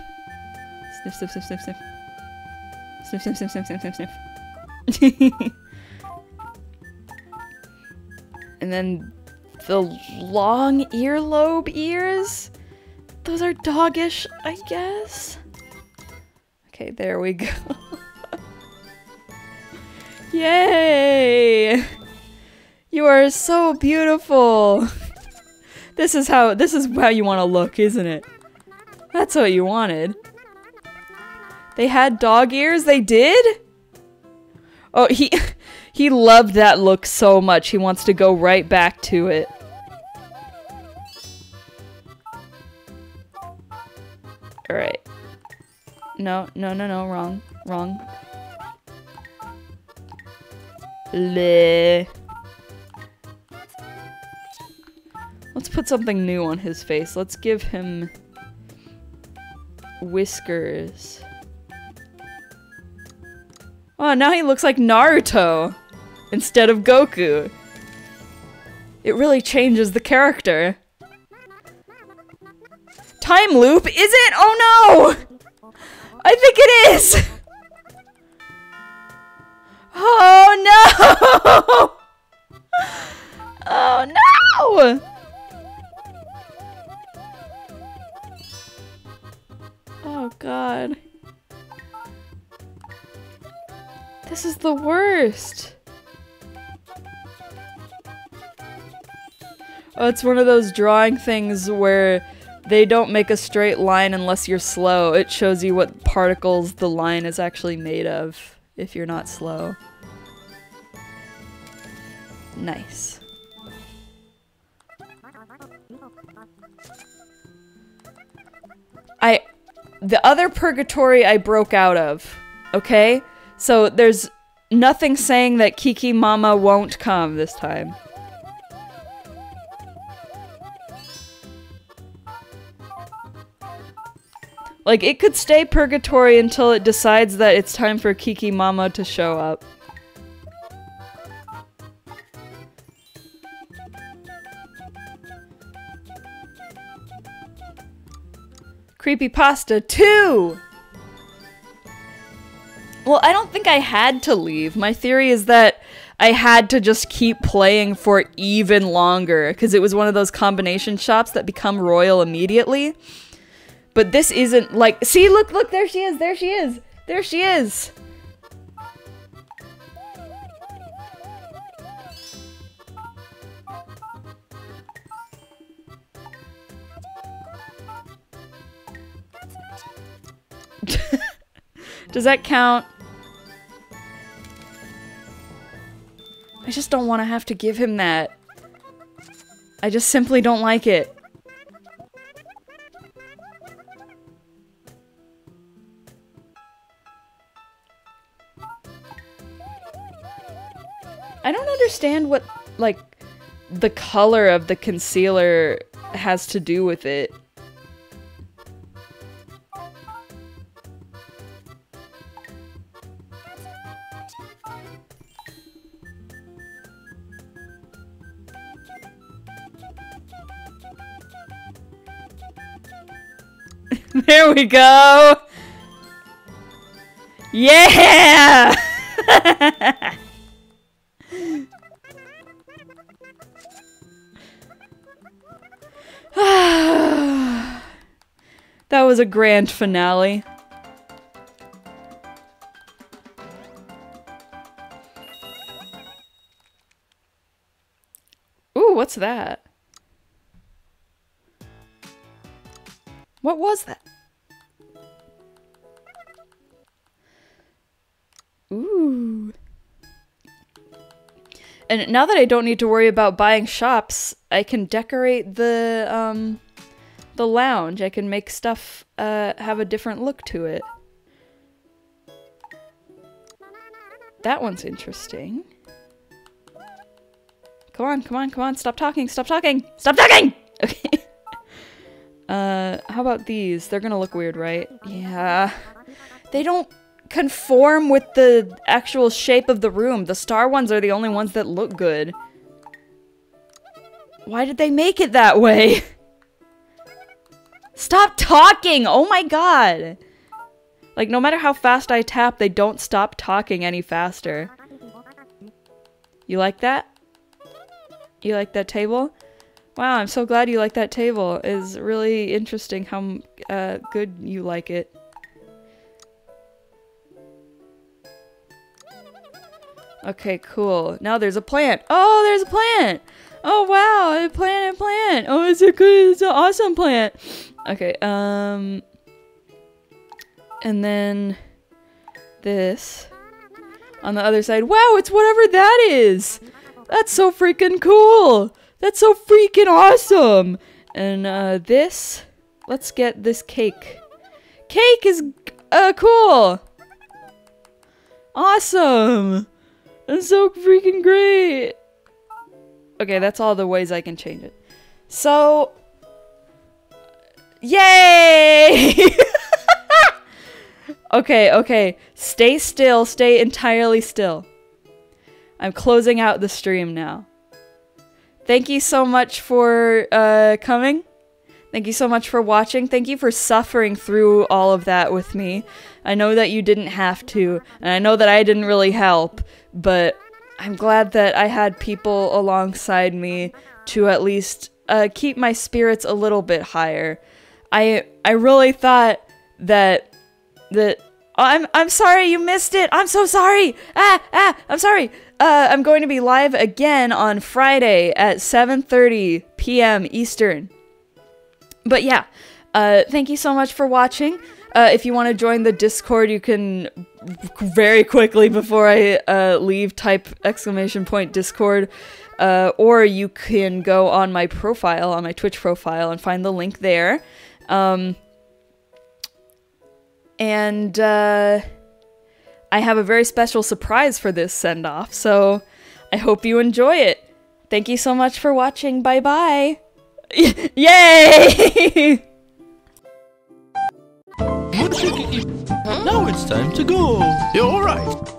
Sniff sniff sniff sniff sniff. Sniff sniff sniff sniff sniff sniff sniff. And then the long earlobe ears? Those are doggish, I guess? Okay, there we go. Yay! You are so beautiful! This is how you want to look, isn't it? That's what you wanted. They had dog ears? They did? Oh, he loved that look so much, he wants to go right back to it. Alright. No, no, no, no, wrong. Wrong. Bleh. Let's put something new on his face. Let's give him whiskers. Oh, now he looks like Naruto instead of Goku. It really changes the character. Time loop? Is it? Oh no! I think it is! Oh no! Oh no! Oh god. This is the worst. Oh, it's one of those drawing things where they don't make a straight line unless you're slow. It shows you what particles the line is actually made of if you're not slow. Nice. The other purgatory I broke out of, okay? So there's nothing saying that Kiki Mama won't come this time. Like, it could stay purgatory until it decides that it's time for Kiki Mama to show up. Creepypasta 2! Well, I don't think I had to leave. My theory is that I had to just keep playing for even longer, because it was one of those combination shops that become royal immediately. But this isn't like- see, look, look, there she is, there she is! There she is! Does that count? I just don't want to have to give him that. I just simply don't like it. I don't understand what, like, the color of the concealer has to do with it. There we go! Yeah! That was a grand finale. Ooh, what's that? What was that? Ooh. And now that I don't need to worry about buying shops, I can decorate the lounge. I can make stuff have a different look to it. That one's interesting. Come on, come on, come on, stop talking, stop talking! Stop talking! Okay. How about these? They're gonna look weird, right? Yeah. They don't conform with the actual shape of the room. The star ones are the only ones that look good. Why did they make it that way? Stop talking! Oh my god! Like, no matter how fast I tap, they don't stop talking any faster. You like that? You like that table? Wow, I'm so glad you like that table. It's really interesting how good you like it. Okay, cool. Now there's a plant. Oh, there's a plant! Oh wow, a plant, a plant! Oh, it's a good, it's an awesome plant! Okay, and then this on the other side. Wow, it's whatever that is! That's so freaking cool! That's so freaking awesome! And this, let's get this cake. Cake is cool! Awesome! That's so freaking great! Okay, that's all the ways I can change it. So, yay! Okay, okay. Stay still. Stay entirely still. I'm closing out the stream now. Thank you so much for coming. Thank you so much for watching. Thank you for suffering through all of that with me. I know that you didn't have to, and I know that I didn't really help, but I'm glad that I had people alongside me to at least keep my spirits a little bit higher. I really thought that I'm sorry you missed it. I'm so sorry. I'm sorry. I'm going to be live again on Friday at 7:30 p.m. Eastern. But yeah, thank you so much for watching. If you want to join the Discord, you can very quickly before I leave type !Discord, or you can go on my profile, on my Twitch profile, and find the link there. And I have a very special surprise for this send-off, so I hope you enjoy it. Thank you so much for watching. Bye-bye! Yay! Now it's time to go. You're all right.